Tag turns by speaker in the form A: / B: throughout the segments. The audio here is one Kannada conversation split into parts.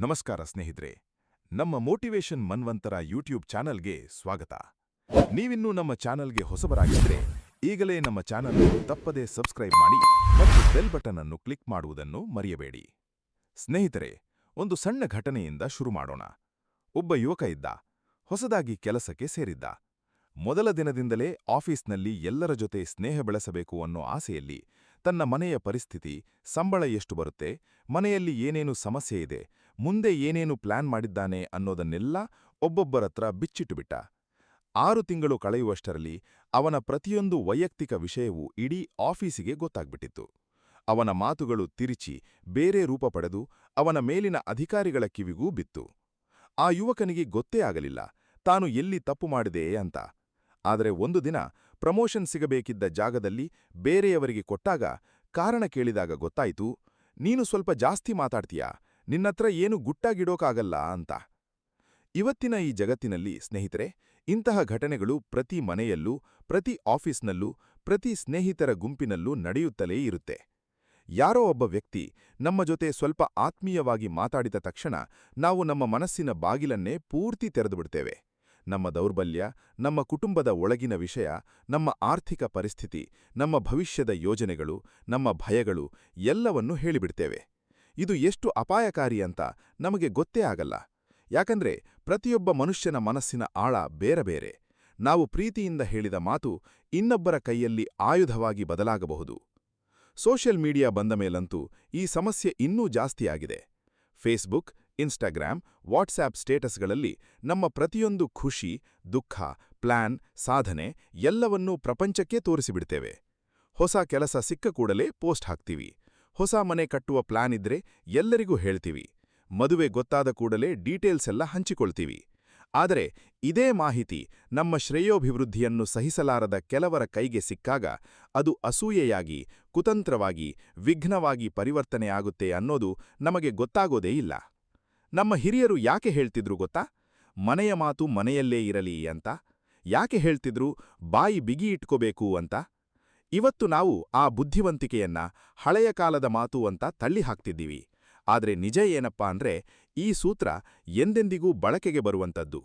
A: ನಮಸ್ಕಾರ ಸ್ನೇಹಿತರೆ, ನಮ್ಮ ಮೋಟಿವೇಶನ್ ಮನ್ವಂತರ ಯೂಟ್ಯೂಬ್ ಚಾನಲ್ಗೆ ಸ್ವಾಗತ. ನೀವಿನ್ನೂ ನಮ್ಮ ಚಾನಲ್ಗೆ ಹೊಸಬರಾಗಿದ್ದರೆ ಈಗಲೇ ನಮ್ಮ ಚಾನಲ್ ತಪ್ಪದೇ ಸಬ್ಸ್ಕ್ರೈಬ್ ಮಾಡಿ ಮತ್ತು ಬೆಲ್ ಬಟನ್ ಅನ್ನು ಕ್ಲಿಕ್ ಮಾಡುವುದನ್ನು ಮರೆಯಬೇಡಿ. ಸ್ನೇಹಿತರೆ, ಒಂದು ಸಣ್ಣ ಘಟನೆಯಿಂದ ಶುರು ಮಾಡೋಣ. ಒಬ್ಬ ಯುವಕ ಇದ್ದ, ಹೊಸದಾಗಿ ಕೆಲಸಕ್ಕೆ ಸೇರಿದ್ದ. ಮೊದಲ ದಿನದಿಂದಲೇ ಆಫೀಸ್ನಲ್ಲಿ ಎಲ್ಲರ ಜೊತೆ ಸ್ನೇಹ ಬೆಳೆಸಬೇಕು ಅನ್ನೋ ಆಸೆಯಲ್ಲಿ ತನ್ನ ಮನೆಯ ಪರಿಸ್ಥಿತಿ, ಸಂಬಳ ಎಷ್ಟು ಬರುತ್ತೆ, ಮನೆಯಲ್ಲಿ ಏನೇನು ಸಮಸ್ಯೆ ಇದೆ, ಮುಂದೆ ಏನೇನು ಪ್ಲಾನ್ ಮಾಡಿದ್ದಾನೆ ಅನ್ನೋದನ್ನೆಲ್ಲ ಒಬ್ಬೊಬ್ಬರತ್ರ ಬಿಚ್ಚಿಟ್ಟುಬಿಟ್ಟ. 6 ತಿಂಗಳು ಕಳೆಯುವಷ್ಟರಲ್ಲಿ ಅವನ ಪ್ರತಿಯೊಂದು ವೈಯಕ್ತಿಕ ವಿಷಯವೂ ಇಡೀ ಆಫೀಸಿಗೆ ಗೊತ್ತಾಗ್ಬಿಟ್ಟಿತ್ತು. ಅವನ ಮಾತುಗಳು ತಿರುಚಿ ಬೇರೆ ರೂಪ ಪಡೆದು ಅವನ ಮೇಲಿನ ಅಧಿಕಾರಿಗಳ ಕಿವಿಗೂ ಬಿತ್ತು. ಆ ಯುವಕನಿಗೆ ಗೊತ್ತೇ ಆಗಲಿಲ್ಲ ತಾನು ಎಲ್ಲಿ ತಪ್ಪು ಮಾಡಿದೆ ಅಂತ. ಆದರೆ ಒಂದು ದಿನ ಪ್ರಮೋಷನ್ ಸಿಗಬೇಕಿದ್ದ ಜಾಗದಲ್ಲಿ ಬೇರೆಯವರಿಗೆ ಕೊಟ್ಟಾಗ ಕಾರಣ ಕೇಳಿದಾಗ ಗೊತ್ತಾಯ್ತು, ನೀನು ಸ್ವಲ್ಪ ಜಾಸ್ತಿ ಮಾತಾಡ್ತೀಯಾ, ನಿನ್ನತ್ರ ಏನು ಗುಟ್ಟಾಗಿಡೋಕಾಗಲ್ಲ ಅಂತ. ಇವತ್ತಿನ ಈ ಜಗತ್ತಿನಲ್ಲಿ ಸ್ನೇಹಿತರೆ, ಇಂತಹ ಘಟನೆಗಳು ಪ್ರತಿ ಮನೆಯಲ್ಲೂ, ಪ್ರತಿ ಆಫೀಸ್ನಲ್ಲೂ, ಪ್ರತಿ ಸ್ನೇಹಿತರ ಗುಂಪಿನಲ್ಲೂ ನಡೆಯುತ್ತಲೇ ಇರುತ್ತೆ. ಯಾರೋ ಒಬ್ಬ ವ್ಯಕ್ತಿ ನಮ್ಮ ಜೊತೆ ಸ್ವಲ್ಪ ಆತ್ಮೀಯವಾಗಿ ಮಾತಾಡಿದ ತಕ್ಷಣ ನಾವು ನಮ್ಮ ಮನಸ್ಸಿನ ಬಾಗಿಲನ್ನೇ ಪೂರ್ತಿ ತೆರೆದುಬಿಡ್ತೇವೆ. ನಮ್ಮ ದೌರ್ಬಲ್ಯ, ನಮ್ಮ ಕುಟುಂಬದ ಒಳಗಿನ ವಿಷಯ, ನಮ್ಮ ಆರ್ಥಿಕ ಪರಿಸ್ಥಿತಿ, ನಮ್ಮ ಭವಿಷ್ಯದ ಯೋಜನೆಗಳು, ನಮ್ಮ ಭಯಗಳು ಎಲ್ಲವನ್ನೂ ಹೇಳಿಬಿಡ್ತೇವೆ. ಇದು ಎಷ್ಟು ಅಪಾಯಕಾರಿ ಅಂತ ನಮಗೆ ಗೊತ್ತೇ ಆಗಲ್ಲ. ಯಾಕಂದ್ರೆ ಪ್ರತಿಯೊಬ್ಬ ಮನುಷ್ಯನ ಮನಸ್ಸಿನ ಆಳ ಬೇರೆ ಬೇರೆ. ನಾವು ಪ್ರೀತಿಯಿಂದ ಹೇಳಿದ ಮಾತು ಇನ್ನೊಬ್ಬರ ಕೈಯಲ್ಲಿ ಆಯುಧವಾಗಿ ಬದಲಾಗಬಹುದು. ಸೋಷಿಯಲ್ ಮೀಡಿಯಾ ಬಂದ ಮೇಲಂತೂ ಈ ಸಮಸ್ಯೆ ಇನ್ನೂ ಜಾಸ್ತಿಯಾಗಿದೆ. ಫೇಸ್ಬುಕ್, ಇನ್ಸ್ಟಾಗ್ರಾಮ್, ವಾಟ್ಸ್ಆಪ್ ಸ್ಟೇಟಸ್ಗಳಲ್ಲಿ ನಮ್ಮ ಪ್ರತಿಯೊಂದು ಖುಷಿ, ದುಃಖ, ಪ್ಲಾನ್, ಸಾಧನೆ ಎಲ್ಲವನ್ನೂ ಪ್ರಪಂಚಕ್ಕೇ ತೋರಿಸಿಬಿಡ್ತೇವೆ. ಹೊಸ ಕೆಲಸ ಸಿಕ್ಕ ಕೂಡಲೇ ಪೋಸ್ಟ್ ಹಾಕ್ತೀವಿ. ಹೊಸ ಮನೆ ಕಟ್ಟುವ ಪ್ಲಾನ್ ಇದ್ರೆ ಎಲ್ಲರಿಗೂ ಹೇಳ್ತೀವಿ. ಮದುವೆ ಗೊತ್ತಾದ ಕೂಡಲೇ ಡೀಟೇಲ್ಸ್ ಎಲ್ಲ ಹಂಚಿಕೊಳ್ತೀವಿ. ಆದರೆ ಇದೇ ಮಾಹಿತಿ ನಮ್ಮ ಶ್ರೇಯೋಭಿವೃದ್ಧಿಯನ್ನು ಸಹಿಸಲಾರದ ಕೆಲವರ ಕೈಗೆ ಸಿಕ್ಕಾಗ ಅದು ಅಸೂಯೆಯಾಗಿ, ಕುತಂತ್ರವಾಗಿ, ವಿಘ್ನವಾಗಿ ಪರಿವರ್ತನೆಯಾಗುತ್ತೆ ಅನ್ನೋದು ನಮಗೆ ಗೊತ್ತಾಗೋದೇ ಇಲ್ಲ. ನಮ್ಮ ಹಿರಿಯರು ಯಾಕೆ ಹೇಳ್ತಿದ್ರು ಗೊತ್ತಾ? ಮನೆಯ ಮಾತು ಮನೆಯಲ್ಲೇ ಇರಲಿ ಅಂತ. ಯಾಕೆ ಹೇಳ್ತಿದ್ರು ಬಾಯಿ ಬಿಗಿ ಇಟ್ಕೋಬೇಕು ಅಂತ? ಇವತ್ತು ನಾವು ಆ ಬುದ್ಧಿವಂತಿಕೆಯನ್ನ ಹಳೆಯ ಕಾಲದ ಮಾತು ಅಂತ ತಳ್ಳಿ ಹಾಕ್ತಿದ್ದೀವಿ. ಆದ್ರೆ ನಿಜ ಏನಪ್ಪಾ ಅಂದ್ರೆ, ಈ ಸೂತ್ರ ಎಂದೆಂದಿಗೂ ಬಳಕೆಗೆ ಬರುವಂತದ್ದು.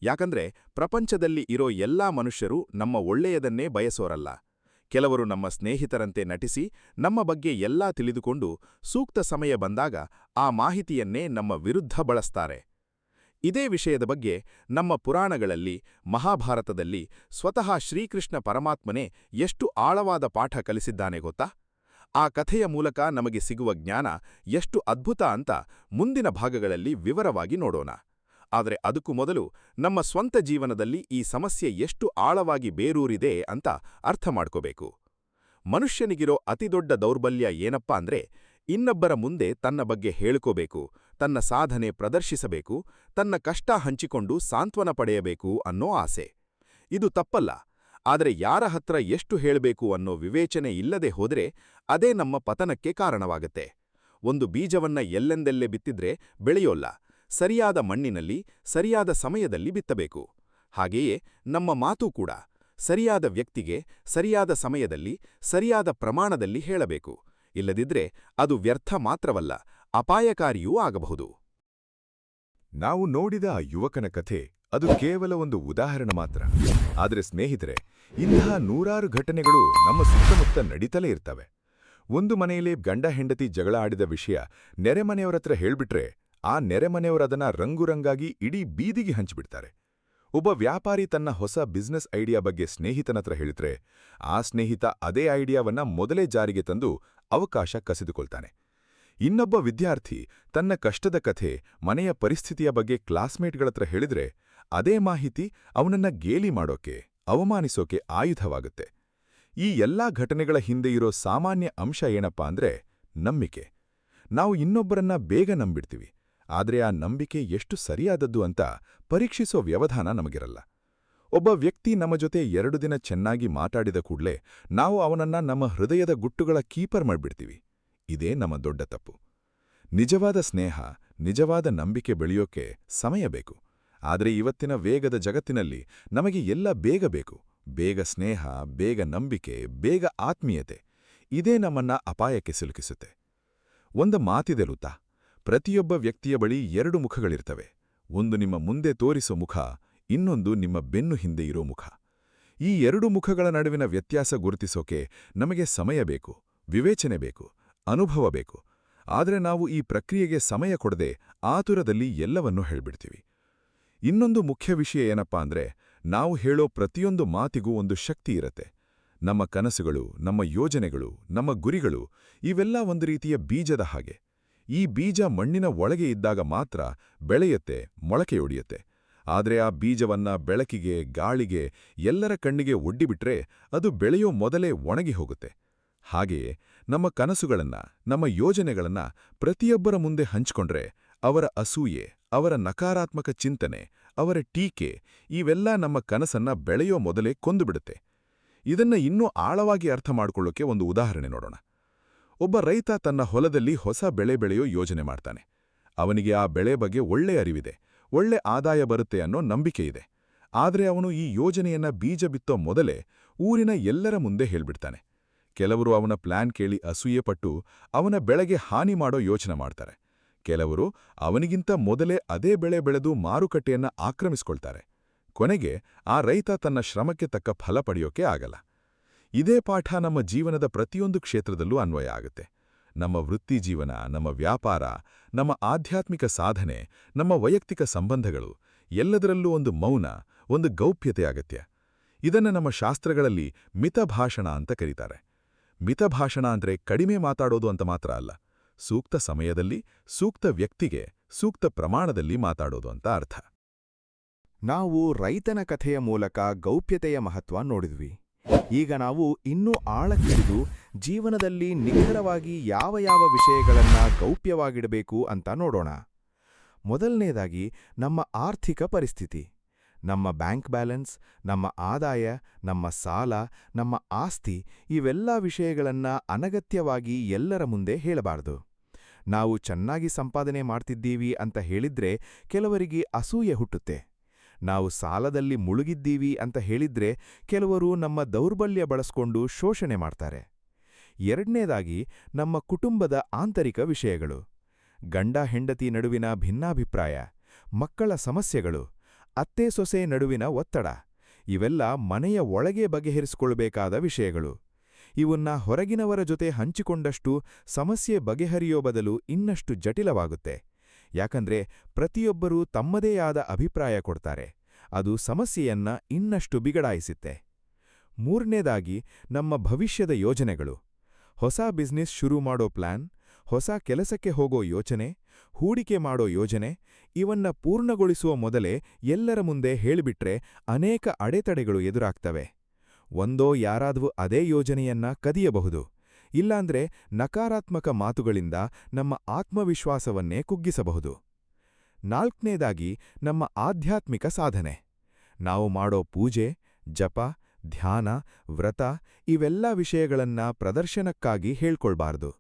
A: ಯಾಕಂದ್ರೆ ಪ್ರಪಂಚದಲ್ಲಿ ಇರೋ ಎಲ್ಲಾ ಮನುಷ್ಯರು ನಮ್ಮ ಒಳ್ಳೆಯದನ್ನೇ ಬಯಸೋರಲ್ಲ. ಕೆಲವರು ನಮ್ಮ ಸ್ನೇಹಿತರಂತೆ ನಟಿಸಿ ನಮ್ಮ ಬಗ್ಗೆ ಎಲ್ಲಾ ತಿಳಿದುಕೊಂಡು ಸೂಕ್ತ ಸಮಯ ಬಂದಾಗ ಆ ಮಾಹಿತಿಯನ್ನೇ ನಮ್ಮ ವಿರುದ್ಧ ಬಳಸ್ತಾರೆ. ಇದೇ ವಿಷಯದ ಬಗ್ಗೆ ನಮ್ಮ ಪುರಾಣಗಳಲ್ಲಿ, ಮಹಾಭಾರತದಲ್ಲಿ ಸ್ವತಃ ಶ್ರೀಕೃಷ್ಣ ಪರಮಾತ್ಮನೇ ಎಷ್ಟು ಆಳವಾದ ಪಾಠ ಕಲಿಸಿದ್ದಾನೆ ಗೊತ್ತಾ? ಆ ಕಥೆಯ ಮೂಲಕ ನಮಗೆ ಸಿಗುವ ಜ್ಞಾನ ಎಷ್ಟು ಅದ್ಭುತ ಅಂತ ಮುಂದಿನ ಭಾಗಗಳಲ್ಲಿ ವಿವರವಾಗಿ ನೋಡೋಣ. ಆದರೆ ಅದಕ್ಕೂ ಮೊದಲು ನಮ್ಮ ಸ್ವಂತ ಜೀವನದಲ್ಲಿ ಈ ಸಮಸ್ಯೆ ಎಷ್ಟು ಆಳವಾಗಿ ಬೇರೂರಿದೆ ಅಂತ ಅರ್ಥ ಮಾಡ್ಕೋಬೇಕು. ಮನುಷ್ಯನಿಗಿರೋ ಅತಿದೊಡ್ಡ ದೌರ್ಬಲ್ಯ ಏನಪ್ಪಾ ಅಂದ್ರೆ, ಇನ್ನೊಬ್ಬರ ಮುಂದೆ ತನ್ನ ಬಗ್ಗೆ ಹೇಳ್ಕೋಬೇಕು, ತನ್ನ ಸಾಧನೆ ಪ್ರದರ್ಶಿಸಬೇಕು, ತನ್ನ ಕಷ್ಟ ಹಂಚಿಕೊಂಡು ಸಾಂತ್ವನ ಪಡೆಯಬೇಕು ಅನ್ನೋ ಆಸೆ. ಇದು ತಪ್ಪಲ್ಲ. ಆದರೆ ಯಾರ ಹತ್ರ ಎಷ್ಟು ಹೇಳಬೇಕು ಅನ್ನೋ ವಿವೇಚನೆ ಇಲ್ಲದೆ ಹೋದ್ರೆ ಅದೇ ನಮ್ಮ ಪತನಕ್ಕೆ ಕಾರಣವಾಗತ್ತೆ. ಒಂದು ಬೀಜವನ್ನ ಎಲ್ಲೆಂದೆಲ್ಲೇ ಬಿತ್ತಿದ್ರೆ ಬೆಳೆಯೋಲ್ಲ. ಸರಿಯಾದ ಮಣ್ಣಿನಲ್ಲಿ, ಸರಿಯಾದ ಸಮಯದಲ್ಲಿ ಬಿತ್ತಬೇಕು. ಹಾಗೆಯೇ ನಮ್ಮ ಮಾತು ಕೂಡ ಸರಿಯಾದ ವ್ಯಕ್ತಿಗೆ, ಸರಿಯಾದ ಸಮಯದಲ್ಲಿ, ಸರಿಯಾದ ಪ್ರಮಾಣದಲ್ಲಿ ಹೇಳಬೇಕು. ಇಲ್ಲದಿದ್ರೆ ಅದು ವ್ಯರ್ಥ ಮಾತ್ರವಲ್ಲ, ಅಪಾಯಕಾರಿಯೂ ಆಗಬಹುದು.
B: ನಾವು ನೋಡಿದ ಆ ಯುವಕನ ಕಥೆ ಅದು ಕೇವಲ ಒಂದು ಉದಾಹರಣೆ ಮಾತ್ರ. ಆದರೆ ಸ್ನೇಹಿತರೆ, ಇಂತಹ ನೂರಾರು ಘಟನೆಗಳು ನಮ್ಮ ಸುತ್ತಮುತ್ತ ನಡೀತಲೇ ಇರ್ತವೆ. ಒಂದು ಮನೆಯಲ್ಲಿ ಗಂಡ ಹೆಂಡತಿ ಜಗಳ ಆಡಿದ ವಿಷಯ ನೆರೆಮನೆಯವರತ್ರ ಹೇಳ್ಬಿಟ್ರೆ ಆ ನೆರೆಮನೆಯವರದನ್ನ ರಂಗುರಂಗಾಗಿ ಇಡೀ ಬೀದಿಗೆ ಹಂಚಿಬಿಡ್ತಾರೆ. ಒಬ್ಬ ವ್ಯಾಪಾರಿ ತನ್ನ ಹೊಸ ಬಿಸ್ನೆಸ್ ಐಡಿಯಾ ಬಗ್ಗೆ ಸ್ನೇಹಿತನತ್ರ ಹೇಳಿದ್ರೆ ಆ ಸ್ನೇಹಿತ ಅದೇ ಐಡಿಯಾವನ್ನ ಮೊದಲೇ ಜಾರಿಗೆ ತಂದು ಅವಕಾಶ ಕಸಿದುಕೊಳ್ತಾನೆ. ಇನ್ನೊಬ್ಬ ವಿದ್ಯಾರ್ಥಿ ತನ್ನ ಕಷ್ಟದ ಕಥೆ, ಮನೆಯ ಪರಿಸ್ಥಿತಿಯ ಬಗ್ಗೆ ಕ್ಲಾಸ್ಮೇಟ್ಗಳತ್ರ ಹೇಳಿದ್ರೆ ಅದೇ ಮಾಹಿತಿ ಅವನನ್ನ ಗೇಲಿ ಮಾಡೋಕೆ, ಅವಮಾನಿಸೋಕೆ ಆಯುಧವಾಗುತ್ತೆ. ಈ ಎಲ್ಲಾ ಘಟನೆಗಳ ಹಿಂದೆ ಇರೋ ಸಾಮಾನ್ಯ ಅಂಶ ಏನಪ್ಪಾ ಅಂದ್ರೆ ನಂಬಿಕೆ. ನಾವು ಇನ್ನೊಬ್ಬರನ್ನ ಬೇಗ ನಂಬಿಡ್ತೀವಿ, ಆದ್ರೆ ಆ ನಂಬಿಕೆ ಎಷ್ಟು ಸರಿಯಾದದ್ದು ಅಂತ ಪರೀಕ್ಷಿಸೋ ವ್ಯವಧಾನ ನಮಗಿರಲ್ಲ. ಒಬ್ಬ ವ್ಯಕ್ತಿ ನಮ್ಮ ಜೊತೆ 2 ದಿನ ಚೆನ್ನಾಗಿ ಮಾತಾಡಿದ ಕೂಡ್ಲೇ ನಾವು ಅವನನ್ನ ನಮ್ಮ ಹೃದಯದ ಗುಟ್ಟುಗಳ ಕೀಪರ್ ಮಾಡ್ಬಿಡ್ತೀವಿ. ಇದೇ ನಮ್ಮ ದೊಡ್ಡ ತಪ್ಪು. ನಿಜವಾದ ಸ್ನೇಹ, ನಿಜವಾದ ನಂಬಿಕೆ ಬೆಳೆಯೋಕೆ ಸಮಯ ಬೇಕು. ಆದರೆ ಇವತ್ತಿನ ವೇಗದ ಜಗತ್ತಿನಲ್ಲಿ ನಮಗೆ ಎಲ್ಲ ಬೇಗ ಬೇಕು. ಬೇಗ ಸ್ನೇಹ, ಬೇಗ ನಂಬಿಕೆ, ಬೇಗ ಆತ್ಮೀಯತೆ. ಇದೇ ನಮ್ಮನ್ನ ಅಪಾಯಕ್ಕೆ ಸಿಲುಕಿಸುತ್ತೆ. ಒಂದು ಮಾತಿದೆ ಗೊತ್ತಾ? ಪ್ರತಿಯೊಬ್ಬ ವ್ಯಕ್ತಿಯ ಬಳಿ ಎರಡು ಮುಖಗಳಿರ್ತವೆ. ಒಂದು ನಿಮ್ಮ ಮುಂದೆ ತೋರಿಸೋ ಮುಖ, ಇನ್ನೊಂದು ನಿಮ್ಮ ಬೆನ್ನು ಹಿಂದೆ ಇರೋ ಮುಖ. ಈ ಎರಡು ಮುಖಗಳ ನಡುವಿನ ವ್ಯತ್ಯಾಸ ಗುರುತಿಸೋಕೆ ನಮಗೆ ಸಮಯ ಬೇಕು, ವಿವೇಚನೆ ಬೇಕು, ಅನುಭವ ಬೇಕು. ಆದರೆ ನಾವು ಈ ಪ್ರಕ್ರಿಯೆಗೆ ಸಮಯ ಕೊಡದೆ ಆತುರದಲ್ಲಿ ಎಲ್ಲವನ್ನೂ ಹೇಳ್ಬಿಡ್ತೀವಿ. ಇನ್ನೊಂದು ಮುಖ್ಯ ವಿಷಯ ಏನಪ್ಪಾ ಅಂದ್ರೆ, ನಾವು ಹೇಳೋ ಪ್ರತಿಯೊಂದು ಮಾತಿಗೂ ಒಂದು ಶಕ್ತಿ ಇರತ್ತೆ. ನಮ್ಮ ಕನಸುಗಳು, ನಮ್ಮ ಯೋಜನೆಗಳು, ನಮ್ಮ ಗುರಿಗಳು ಇವೆಲ್ಲ ಒಂದು ರೀತಿಯ ಬೀಜದ ಹಾಗೆ. ಈ ಬೀಜ ಮಣ್ಣಿನ ಒಳಗೆ ಇದ್ದಾಗ ಮಾತ್ರ ಬೆಳೆಯುತ್ತೆ, ಮೊಳಕೆಯೊಡೆಯುತ್ತೆ. ಆದರೆ ಆ ಬೀಜವನ್ನ ಬೆಳಕಿಗೆ, ಗಾಳಿಗೆ, ಎಲ್ಲರ ಕಣ್ಣಿಗೆ ಒಡ್ಡಿಬಿಟ್ರೆ ಅದು ಬೆಳೆಯೋ ಮೊದಲೇ ಒಣಗಿ ಹೋಗುತ್ತೆ. ಹಾಗೆಯೇ ನಮ್ಮ ಕನಸುಗಳನ್ನ, ನಮ್ಮ ಯೋಜನೆಗಳನ್ನ ಪ್ರತಿಯೊಬ್ಬರ ಮುಂದೆ ಹಂಚಿಕೊಂಡ್ರೆ ಅವರ ಅಸೂಯೆ, ಅವರ ನಕಾರಾತ್ಮಕ ಚಿಂತನೆ, ಅವರ ಟೀಕೆ ಇವೆಲ್ಲ ನಮ್ಮ ಕನಸನ್ನ ಬೆಳೆಯೋ ಮೊದಲೇ ಕೊಂದುಬಿಡುತ್ತೆ. ಇದನ್ನ ಇನ್ನೂ ಆಳವಾಗಿ ಅರ್ಥ ಮಾಡ್ಕೊಳ್ಳೋಕೆ ಒಂದು ಉದಾಹರಣೆ ನೋಡೋಣ. ಒಬ್ಬ ರೈತ ತನ್ನ ಹೊಲದಲ್ಲಿ ಹೊಸ ಬೆಳೆ ಬೆಳೆಯೋ ಯೋಜನೆ ಮಾಡ್ತಾನೆ. ಅವನಿಗೆ ಆ ಬೆಳೆ ಬಗ್ಗೆ ಒಳ್ಳೆ ಅರಿವಿದೆ, ಒಳ್ಳೆ ಆದಾಯ ಬರುತ್ತೆ ಅನ್ನೋ ನಂಬಿಕೆ ಇದೆ. ಆದರೆ ಅವನು ಈ ಯೋಜನೆಯನ್ನ ಬೀಜ ಬಿತ್ತೋ ಮೊದಲೇ ಊರಿನ ಎಲ್ಲರ ಮುಂದೆ ಹೇಳ್ಬಿಡ್ತಾನೆ. ಕೆಲವರು ಅವನ ಪ್ಲಾನ್ ಕೇಳಿ ಅಸೂಯೆಪಟ್ಟು ಅವನ ಬೆಳೆಗೆ ಹಾನಿ ಮಾಡೋ ಯೋಚನೆ ಮಾಡ್ತಾರೆ. ಕೆಲವರು ಅವನಿಗಿಂತ ಮೊದಲೇ ಅದೇ ಬೆಳೆ ಬೆಳೆದು ಮಾರುಕಟ್ಟೆಯನ್ನ ಆಕ್ರಮಿಸ್ಕೊಳ್ತಾರೆ. ಕೊನೆಗೆ ಆ ರೈತ ತನ್ನ ಶ್ರಮಕ್ಕೆ ತಕ್ಕ ಫಲ ಪಡೆಯೋಕೆ ಆಗಲ್ಲ. ಇದೇ ಪಾಠ ನಮ್ಮ ಜೀವನದ ಪ್ರತಿಯೊಂದು ಕ್ಷೇತ್ರದಲ್ಲೂ ಅನ್ವಯ ಆಗುತ್ತೆ. ನಮ್ಮ ವೃತ್ತಿ ಜೀವನ, ನಮ್ಮ ವ್ಯಾಪಾರ, ನಮ್ಮ ಆಧ್ಯಾತ್ಮಿಕ ಸಾಧನೆ, ನಮ್ಮ ವೈಯಕ್ತಿಕ ಸಂಬಂಧಗಳು ಎಲ್ಲದರಲ್ಲೂ ಒಂದು ಮೌನ, ಒಂದು ಗೌಪ್ಯತೆ ಅಗತ್ಯ. ಇದನ್ನು ನಮ್ಮ ಶಾಸ್ತ್ರಗಳಲ್ಲಿ ಮಿತಭಾಷಣ ಅಂತ ಕರೀತಾರೆ. ಮಿತಭಾಷಣ ಅಂದ್ರೆ ಕಡಿಮೆ ಮಾತಾಡೋದು ಅಂತ ಮಾತ್ರ ಅಲ್ಲ, ಸೂಕ್ತ ಸಮಯದಲ್ಲಿ, ಸೂಕ್ತ ವ್ಯಕ್ತಿಗೆ, ಸೂಕ್ತ ಪ್ರಮಾಣದಲ್ಲಿ ಮಾತಾಡೋದು ಅಂತ ಅರ್ಥ.
C: ನಾವು ರೈತನ ಕಥೆಯ ಮೂಲಕ ಗೌಪ್ಯತೆಯ ಮಹತ್ವ ನೋಡಿದ್ವಿ. ಈಗ ನಾವು ಇನ್ನೂ ಆಳಕ್ಕಿಳಿದು ಜೀವನದಲ್ಲಿ ನಿಖರವಾಗಿ ಯಾವ ಯಾವ ವಿಷಯಗಳನ್ನ ಗೌಪ್ಯವಾಗಿಡಬೇಕು ಅಂತ ನೋಡೋಣ. ಮೊದಲನೇದಾಗಿ ನಮ್ಮ ಆರ್ಥಿಕ ಪರಿಸ್ಥಿತಿ. ನಮ್ಮ ಬ್ಯಾಂಕ್ ಬ್ಯಾಲೆನ್ಸ್, ನಮ್ಮ ಆದಾಯ, ನಮ್ಮ ಸಾಲ, ನಮ್ಮ ಆಸ್ತಿ ಇವೆಲ್ಲ ವಿಷಯಗಳನ್ನ ಅನಗತ್ಯವಾಗಿ ಎಲ್ಲರ ಮುಂದೆ ಹೇಳಬಾರದು. ನಾವು ಚೆನ್ನಾಗಿ ಸಂಪಾದನೆ ಮಾಡ್ತಿದ್ದೀವಿ ಅಂತ ಹೇಳಿದ್ರೆ ಕೆಲವರಿಗೆ ಅಸೂಯೆ ಹುಟ್ಟುತ್ತೆ. ನಾವು ಸಾಲದಲ್ಲಿ ಮುಳುಗಿದ್ದೀವಿ ಅಂತ ಹೇಳಿದ್ರೆ ಕೆಲವರು ನಮ್ಮ ದೌರ್ಬಲ್ಯ ಬಳಸ್ಕೊಂಡು ಶೋಷಣೆ ಮಾಡ್ತಾರೆ. ಎರಡನೇದಾಗಿ ನಮ್ಮ ಕುಟುಂಬದ ಆಂತರಿಕ ವಿಷಯಗಳು. ಗಂಡ ಹೆಂಡತಿ ನಡುವಿನ ಭಿನ್ನಾಭಿಪ್ರಾಯ, ಮಕ್ಕಳ ಸಮಸ್ಯೆಗಳು, ಅತ್ತೆ ಸೊಸೆ ನಡುವಿನ ಒತ್ತಡ ಇವೆಲ್ಲ ಮನೆಯ ಒಳಗೆ ಬಗೆಹರಿಸಿಕೊಳ್ಳಬೇಕಾದ ವಿಷಯಗಳು. ಇವನ್ನ ಹೊರಗಿನವರ ಜೊತೆ ಹಂಚಿಕೊಂಡಷ್ಟು ಸಮಸ್ಯೆ ಬಗೆಹರಿಯೋ ಬದಲು ಇನ್ನಷ್ಟು ಜಟಿಲವಾಗುತ್ತೆ. ಯಾಕಂದ್ರೆ ಪ್ರತಿಯೊಬ್ಬರೂ ತಮ್ಮದೇ ಆದ ಅಭಿಪ್ರಾಯ ಕೊಡ್ತಾರೆ. ಅದು ಸಮಸ್ಯೆಯನ್ನ ಇನ್ನಷ್ಟು ಬಿಗಡಾಯಿಸುತ್ತೆ. ಮೂರನೇದಾಗಿ ನಮ್ಮ ಭವಿಷ್ಯದ ಯೋಜನೆಗಳು. ಹೊಸ ಬಿಸ್ನೆಸ್ ಶುರು ಮಾಡೋ ಪ್ಲಾನ್, ಹೊಸ ಕೆಲಸಕ್ಕೆ ಹೋಗೋ ಯೋಚನೆ, ಹೂಡಿಕೆ ಮಾಡೋ ಯೋಜನೆ ಇವನ್ನ ಪೂರ್ಣಗೊಳಿಸುವ ಮೊದಲೇ ಎಲ್ಲರ ಮುಂದೆ ಹೇಳಿಬಿಟ್ರೆ ಅನೇಕ ಅಡೆತಡೆಗಳು ಎದುರಾಗ್ತವೆ. ಒಂದೋ ಯಾರಾದ್ರೂ ಅದೇ ಯೋಜನೆಯನ್ನ ಕದಿಯಬಹುದು, ಇಲ್ಲಾಂದ್ರೆ ನಕಾರಾತ್ಮಕ ಮಾತುಗಳಿಂದ ನಮ್ಮ ಆತ್ಮವಿಶ್ವಾಸವನ್ನೇ ಕುಗ್ಗಿಸಬಹುದು. ನಾಲ್ಕನೇದಾಗಿ ನಮ್ಮ ಆಧ್ಯಾತ್ಮಿಕ ಸಾಧನೆ. ನಾವು ಮಾಡೋ ಪೂಜೆ, ಜಪ, ಧ್ಯಾನ, ವ್ರತ ಇವೆಲ್ಲ ವಿಷಯಗಳನ್ನ ಪ್ರದರ್ಶನಕ್ಕಾಗಿ ಹೇಳ್ಕೊಳ್ಬಾರ್ದು.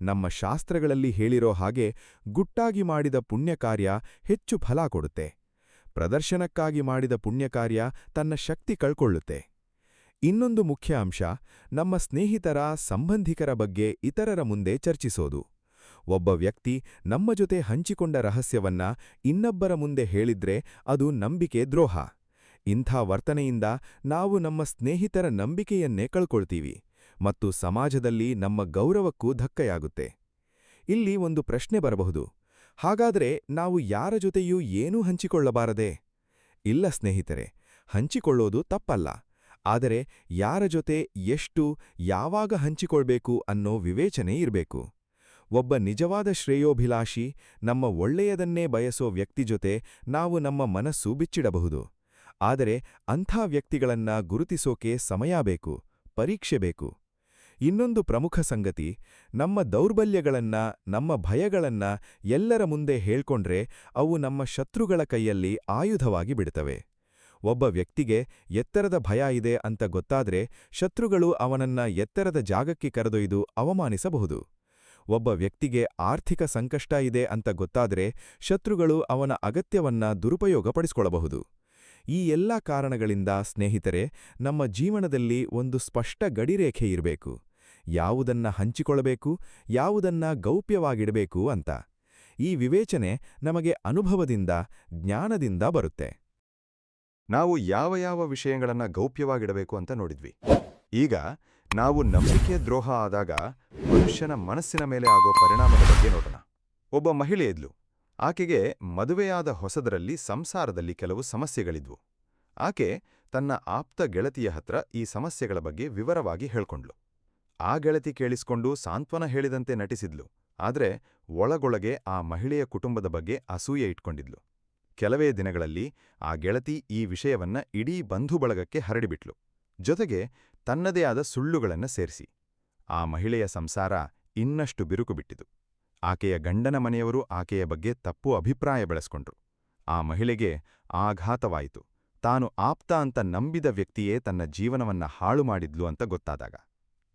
C: ನಮ್ಮ ಶಾಸ್ತ್ರಗಳಲ್ಲಿ ಹೇಳಿರೋ ಹಾಗೆ ಗುಟ್ಟಾಗಿ ಮಾಡಿದ ಪುಣ್ಯಕಾರ್ಯ ಹೆಚ್ಚು ಫಲ ಕೊಡುತ್ತೆ. ಪ್ರದರ್ಶನಕ್ಕಾಗಿ ಮಾಡಿದ ಪುಣ್ಯಕಾರ್ಯ ತನ್ನ ಶಕ್ತಿ ಕಳ್ಕೊಳ್ಳುತ್ತೆ. ಇನ್ನೊಂದು ಮುಖ್ಯ ಅಂಶ ನಮ್ಮ ಸ್ನೇಹಿತರ, ಸಂಬಂಧಿಕರ ಬಗ್ಗೆ ಇತರರ ಮುಂದೆ ಚರ್ಚಿಸೋದು. ಒಬ್ಬ ವ್ಯಕ್ತಿ ನಮ್ಮ ಜೊತೆ ಹಂಚಿಕೊಂಡ ರಹಸ್ಯವನ್ನ ಇನ್ನೊಬ್ಬರ ಮುಂದೆ ಹೇಳಿದ್ರೆ ಅದು ನಂಬಿಕೆ ದ್ರೋಹ. ಇಂಥ ವರ್ತನೆಯಿಂದ ನಾವು ನಮ್ಮ ಸ್ನೇಹಿತರ ನಂಬಿಕೆಯನ್ನೇ ಕಳ್ಕೊಳ್ತೀವಿ ಮತ್ತು ಸಮಾಜದಲ್ಲಿ ನಮ್ಮ ಗೌರವಕ್ಕೂ ಧಕ್ಕೆಯಾಗುತ್ತೆ. ಇಲ್ಲಿ ಒಂದು ಪ್ರಶ್ನೆ ಬರಬಹುದು, ಹಾಗಾದ್ರೆ ನಾವು ಯಾರ ಜೊತೆಯೂ ಏನೂ ಹಂಚಿಕೊಳ್ಳಬಾರದೇ? ಇಲ್ಲ ಸ್ನೇಹಿತರೆ, ಹಂಚಿಕೊಳ್ಳೋದು ತಪ್ಪಲ್ಲ. ಆದರೆ ಯಾರ ಜೊತೆ, ಎಷ್ಟು, ಯಾವಾಗ ಹಂಚಿಕೊಳ್ಬೇಕು ಅನ್ನೋ ವಿವೇಚನೆ ಇರಬೇಕು. ಒಬ್ಬ ನಿಜವಾದ ಶ್ರೇಯೋಭಿಲಾಷಿ, ನಮ್ಮ ಒಳ್ಳೆಯದನ್ನೇ ಬಯಸೋ ವ್ಯಕ್ತಿ ಜೊತೆ ನಾವು ನಮ್ಮ ಮನಸ್ಸು ಬಿಚ್ಚಿಡಬಹುದು. ಆದರೆ ಅಂಥ ವ್ಯಕ್ತಿಗಳನ್ನ ಗುರುತಿಸೋಕೆ ಸಮಯ ಬೇಕು, ಪರೀಕ್ಷೆ ಬೇಕು. ಇನ್ನೊಂದು ಪ್ರಮುಖ ಸಂಗತಿ, ನಮ್ಮ ದೌರ್ಬಲ್ಯಗಳನ್ನ, ನಮ್ಮ ಭಯಗಳನ್ನ ಎಲ್ಲರ ಮುಂದೆ ಹೇಳ್ಕೊಂಡ್ರೆ ಅವು ನಮ್ಮ ಶತ್ರುಗಳ ಕೈಯಲ್ಲಿ ಆಯುಧವಾಗಿ ಬಿಡ್ತವೆ. ಒಬ್ಬ ವ್ಯಕ್ತಿಗೆ ಎತ್ತರದ ಭಯ ಇದೆ ಅಂತ ಗೊತ್ತಾದ್ರೆ ಶತ್ರುಗಳು ಅವನನ್ನ ಎತ್ತರದ ಜಾಗಕ್ಕೆ ಕರೆದೊಯ್ದು ಅವಮಾನಿಸಬಹುದು. ಒಬ್ಬ ವ್ಯಕ್ತಿಗೆ ಆರ್ಥಿಕ ಸಂಕಷ್ಟ ಇದೆ ಅಂತ ಗೊತ್ತಾದ್ರೆ ಶತ್ರುಗಳು ಅವನ ಅಗತ್ಯವನ್ನ ದುರುಪಯೋಗಪಡಿಸಿಕೊಳ್ಳಬಹುದು. ಈ ಎಲ್ಲ ಕಾರಣಗಳಿಂದ ಸ್ನೇಹಿತರೆ, ನಮ್ಮ ಜೀವನದಲ್ಲಿ ಒಂದು ಸ್ಪಷ್ಟ ಗಡಿರೇಖೆ ಇರಬೇಕು. ಯಾವುದನ್ನ ಹಂಚಿಕೊಳ್ಳಬೇಕು, ಯಾವುದನ್ನ ಗೌಪ್ಯವಾಗಿಡಬೇಕು ಅಂತ. ಈ ವಿವೇಚನೆ ನಮಗೆ ಅನುಭವದಿಂದ ಜ್ಞಾನದಿಂದ ಬರುತ್ತೆ.
B: ನಾವು ಯಾವ ಯಾವ ವಿಷಯಗಳನ್ನ ಗೌಪ್ಯವಾಗಿಡಬೇಕು ಅಂತ ನೋಡಿದ್ವಿ. ಈಗ ನಾವು ನಂಬಿಕೆ ದ್ರೋಹ ಆದಾಗ ಮನುಷ್ಯನ ಮನಸ್ಸಿನ ಮೇಲೆ ಆಗೋ ಪರಿಣಾಮದ ಬಗ್ಗೆ ನೋಡೋಣ. ಒಬ್ಬ ಮಹಿಳೆ ಇದ್ಲು. ಆಕೆಗೆ ಮದುವೆಯಾದ ಹೊಸದರಲ್ಲಿ ಸಂಸಾರದಲ್ಲಿ ಕೆಲವು ಸಮಸ್ಯೆಗಳಿದ್ವು. ಆಕೆ ತನ್ನ ಆಪ್ತ ಗೆಳತಿಯ ಹತ್ರ ಈ ಸಮಸ್ಯೆಗಳ ಬಗ್ಗೆ ವಿವರವಾಗಿ ಹೇಳ್ಕೊಂಡ್ಲು. ಆ ಗೆಳತಿ ಕೇಳಿಸ್ಕೊಂಡು ಸಾಂತ್ವನ ಹೇಳಿದಂತೆ ನಟಿಸಿದ್ಲು. ಆದ್ರೆ ಒಳಗೊಳಗೆ ಆ ಮಹಿಳೆಯ ಕುಟುಂಬದ ಬಗ್ಗೆ ಅಸೂಯೆ ಇಟ್ಕೊಂಡಿದ್ಲು. ಕೆಲವೇ ದಿನಗಳಲ್ಲಿ ಆ ಗೆಳತಿ ಈ ವಿಷಯವನ್ನ ಇಡೀ ಬಂಧುಬಳಗಕ್ಕೆ ಹರಡಿಬಿಟ್ಲು. ಜೊತೆಗೆ ತನ್ನದೇ ಆದ ಸುಳ್ಳುಗಳನ್ನ ಸೇರಿಸಿ ಆ ಮಹಿಳೆಯ ಸಂಸಾರ ಇನ್ನಷ್ಟು ಬಿರುಕು ಬಿಟ್ಟಿತು. ಆಕೆಯ ಗಂಡನ ಮನೆಯವರು ಆಕೆಯ ಬಗ್ಗೆ ತಪ್ಪು ಅಭಿಪ್ರಾಯ ಬೆಳೆಸ್ಕೊಂಡ್ರು. ಆ ಮಹಿಳೆಗೆ ಆಘಾತವಾಯಿತು. ತಾನು ಆಪ್ತ ಅಂತ ನಂಬಿದ ವ್ಯಕ್ತಿಯೇ ತನ್ನ ಜೀವನವನ್ನ ಹಾಳು ಮಾಡಿದ್ಲು ಅಂತ ಗೊತ್ತಾದಾಗ.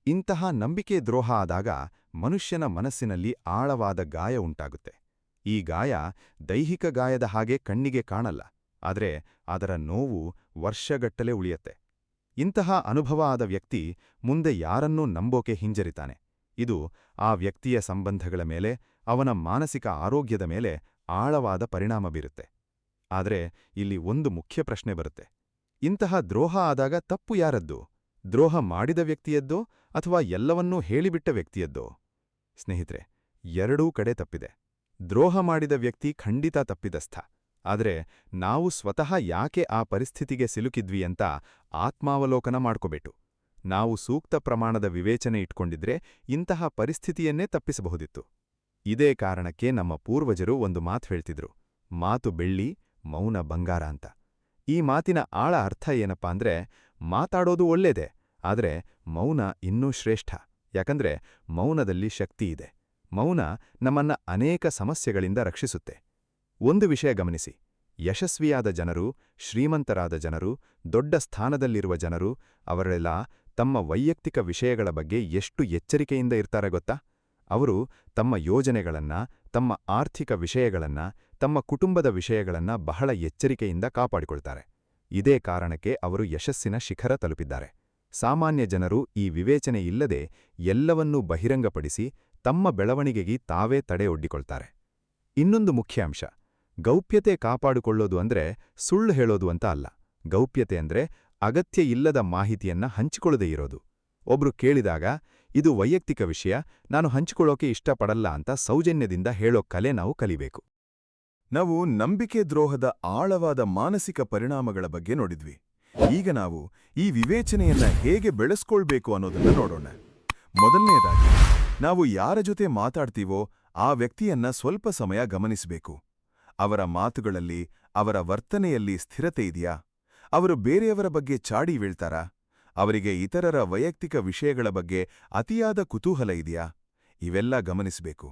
B: ಇಂತಹ ನಂಬಿಕೆ ದ್ರೋಹ ಆದಾಗ ಮನುಷ್ಯನ ಮನಸ್ಸಿನಲ್ಲಿ ಆಳವಾದ ಗಾಯ ಉಂಟಾಗುತ್ತೆ. ಈ ಗಾಯ ದೈಹಿಕ ಗಾಯದ ಹಾಗೆ ಕಣ್ಣಿಗೆ ಕಾಣಲ್ಲ, ಆದರೆ ಅದರ ನೋವು ವರ್ಷಗಟ್ಟಲೆ ಉಳಿಯತ್ತೆ. ಇಂತಹ ಅನುಭವ ಆದ ವ್ಯಕ್ತಿ ಮುಂದೆ ಯಾರನ್ನೂ ನಂಬೋಕೆ ಹಿಂಜರಿತಾನೆ. ಇದು ಆ ವ್ಯಕ್ತಿಯ ಸಂಬಂಧಗಳ ಮೇಲೆ, ಅವನ ಮಾನಸಿಕ ಆರೋಗ್ಯದ ಮೇಲೆ ಆಳವಾದ ಪರಿಣಾಮ ಬೀರುತ್ತೆ. ಆದರೆ ಇಲ್ಲಿ ಒಂದು ಮುಖ್ಯ ಪ್ರಶ್ನೆ ಬರುತ್ತೆ. ಇಂತಹ ದ್ರೋಹ ಆದಾಗ ತಪ್ಪು ಯಾರದ್ದು? ದ್ರೋಹ ಮಾಡಿದ ವ್ಯಕ್ತಿಯದ್ದೋ ಅಥವಾ ಎಲ್ಲವನ್ನೂ ಹೇಳಿಬಿಟ್ಟ ವ್ಯಕ್ತಿಯದ್ದೋ? ಸ್ನೇಹಿತರೆ, ಎರಡೂ ಕಡೆ ತಪ್ಪಿದೆ. ದ್ರೋಹ ಮಾಡಿದ ವ್ಯಕ್ತಿ ಖಂಡಿತ ತಪ್ಪಿದಸ್ಥ. ಆದರೆ ನಾವು ಸ್ವತಃ ಯಾಕೆ ಆ ಪರಿಸ್ಥಿತಿಗೆ ಸಿಲುಕಿದ್ವಿ ಅಂತ ಆತ್ಮಾವಲೋಕನ ಮಾಡ್ಕೋಬೇಕು. ನಾವು ಸೂಕ್ತ ಪ್ರಮಾಣದ ವಿವೇಚನೆ ಇಟ್ಕೊಂಡಿದ್ರೆ ಇಂತಹ ಪರಿಸ್ಥಿತಿಯನ್ನೇ ತಪ್ಪಿಸಬಹುದಿತ್ತು. ಇದೇ ಕಾರಣಕ್ಕೆ ನಮ್ಮ ಪೂರ್ವಜರು ಒಂದು ಮಾತು ಹೇಳ್ತಿದ್ರು, ಮಾತು ಬೆಳ್ಳಿ, ಮೌನ ಬಂಗಾರ ಅಂತ. ಈ ಮಾತಿನ ಆಳ ಅರ್ಥ ಏನಪ್ಪಾ ಅಂದ್ರೆ, ಮಾತಾಡೋದು ಒಳ್ಳೇದೆ, ಆದರೆ ಮೌನ ಇನ್ನೂ ಶ್ರೇಷ್ಠ. ಯಾಕಂದ್ರೆ ಮೌನದಲ್ಲಿ ಶಕ್ತಿ ಇದೆ. ಮೌನ ನಮ್ಮನ್ನ ಅನೇಕ ಸಮಸ್ಯೆಗಳಿಂದ ರಕ್ಷಿಸುತ್ತೆ. ಒಂದು ವಿಷಯ ಗಮನಿಸಿ, ಯಶಸ್ವಿಯಾದ ಜನರು, ಶ್ರೀಮಂತರಾದ ಜನರು, ದೊಡ್ಡ ಸ್ಥಾನದಲ್ಲಿರುವ ಜನರು, ಅವರೆಲ್ಲ ತಮ್ಮ ವೈಯಕ್ತಿಕ ವಿಷಯಗಳ ಬಗ್ಗೆ ಎಷ್ಟು ಎಚ್ಚರಿಕೆಯಿಂದ ಇರ್ತಾರೆ ಗೊತ್ತಾ? ಅವರು ತಮ್ಮ ಯೋಜನೆಗಳನ್ನ, ತಮ್ಮ ಆರ್ಥಿಕ ವಿಷಯಗಳನ್ನ, ತಮ್ಮ ಕುಟುಂಬದ ವಿಷಯಗಳನ್ನ ಬಹಳ ಎಚ್ಚರಿಕೆಯಿಂದ ಕಾಪಾಡಿಕೊಳ್ತಾರೆ. ಇದೇ ಕಾರಣಕ್ಕೆ ಅವರು ಯಶಸ್ಸಿನ ಶಿಖರ ತಲುಪಿದ್ದಾರೆ. ಸಾಮಾನ್ಯ ಜನರು ಈ ವಿವೇಚನೆ ಇಲ್ಲದೆ ಎಲ್ಲವನ್ನೂ ಬಹಿರಂಗಪಡಿಸಿ ತಮ್ಮ ಬೆಳವಣಿಗೆಗೆ ತಾವೇ ತಡೆಯೊಡ್ಡಿಕೊಳ್ತಾರೆ. ಇನ್ನೊಂದು ಮುಖ್ಯ ಅಂಶ, ಗೌಪ್ಯತೆ ಕಾಪಾಡಿಕೊಳ್ಳೋದು ಅಂದ್ರೆ ಸುಳ್ಳು ಹೇಳೋದು ಅಂತ ಅಲ್ಲ. ಗೌಪ್ಯತೆ ಅಂದ್ರೆ ಅಗತ್ಯ ಇಲ್ಲದ ಮಾಹಿತಿಯನ್ನ ಹಂಚಿಕೊಳ್ಳದೇ ಇರೋದು. ಒಬ್ರು ಕೇಳಿದಾಗ, ಇದು ವೈಯಕ್ತಿಕ ವಿಷಯ, ನಾನು ಹಂಚಿಕೊಳ್ಳೋಕೆ ಇಷ್ಟಪಡಲ್ಲ ಅಂತ ಸೌಜನ್ಯದಿಂದ ಹೇಳೋ ಕಲೆ ನಾವು ಕಲಿಬೇಕು.
A: ನಾವು ನಂಬಿಕೆ ದ್ರೋಹದ ಆಳವಾದ ಮಾನಸಿಕ ಪರಿಣಾಮಗಳ ಬಗ್ಗೆ ನೋಡಿದ್ವಿ. ಈಗ ನಾವು ಈ ವಿವೇಚನೆಯನ್ನ ಹೇಗೆ ಬೆಳೆಸ್ಕೊಳ್ಬೇಕು ಅನ್ನೋದನ್ನ ನೋಡೋಣ. ಮೊದಲನೇದಾಗಿ, ನಾವು ಯಾರ ಜೊತೆ ಮಾತಾಡ್ತೀವೋ ಆ ವ್ಯಕ್ತಿಯನ್ನ ಸ್ವಲ್ಪ ಸಮಯ ಗಮನಿಸಬೇಕು. ಅವರ ಮಾತುಗಳಲ್ಲಿ, ಅವರ ವರ್ತನೆಯಲ್ಲಿ ಸ್ಥಿರತೆ ಇದೆಯಾ? ಅವರು ಬೇರೆಯವರ ಬಗ್ಗೆ ಚಾಡಿ ಬೀಳ್ತಾರಾ? ಅವರಿಗೆ ಇತರರ ವೈಯಕ್ತಿಕ ವಿಷಯಗಳ ಬಗ್ಗೆ ಅತಿಯಾದ ಕುತೂಹಲ ಇದೆಯಾ? ಇವೆಲ್ಲ ಗಮನಿಸಬೇಕು.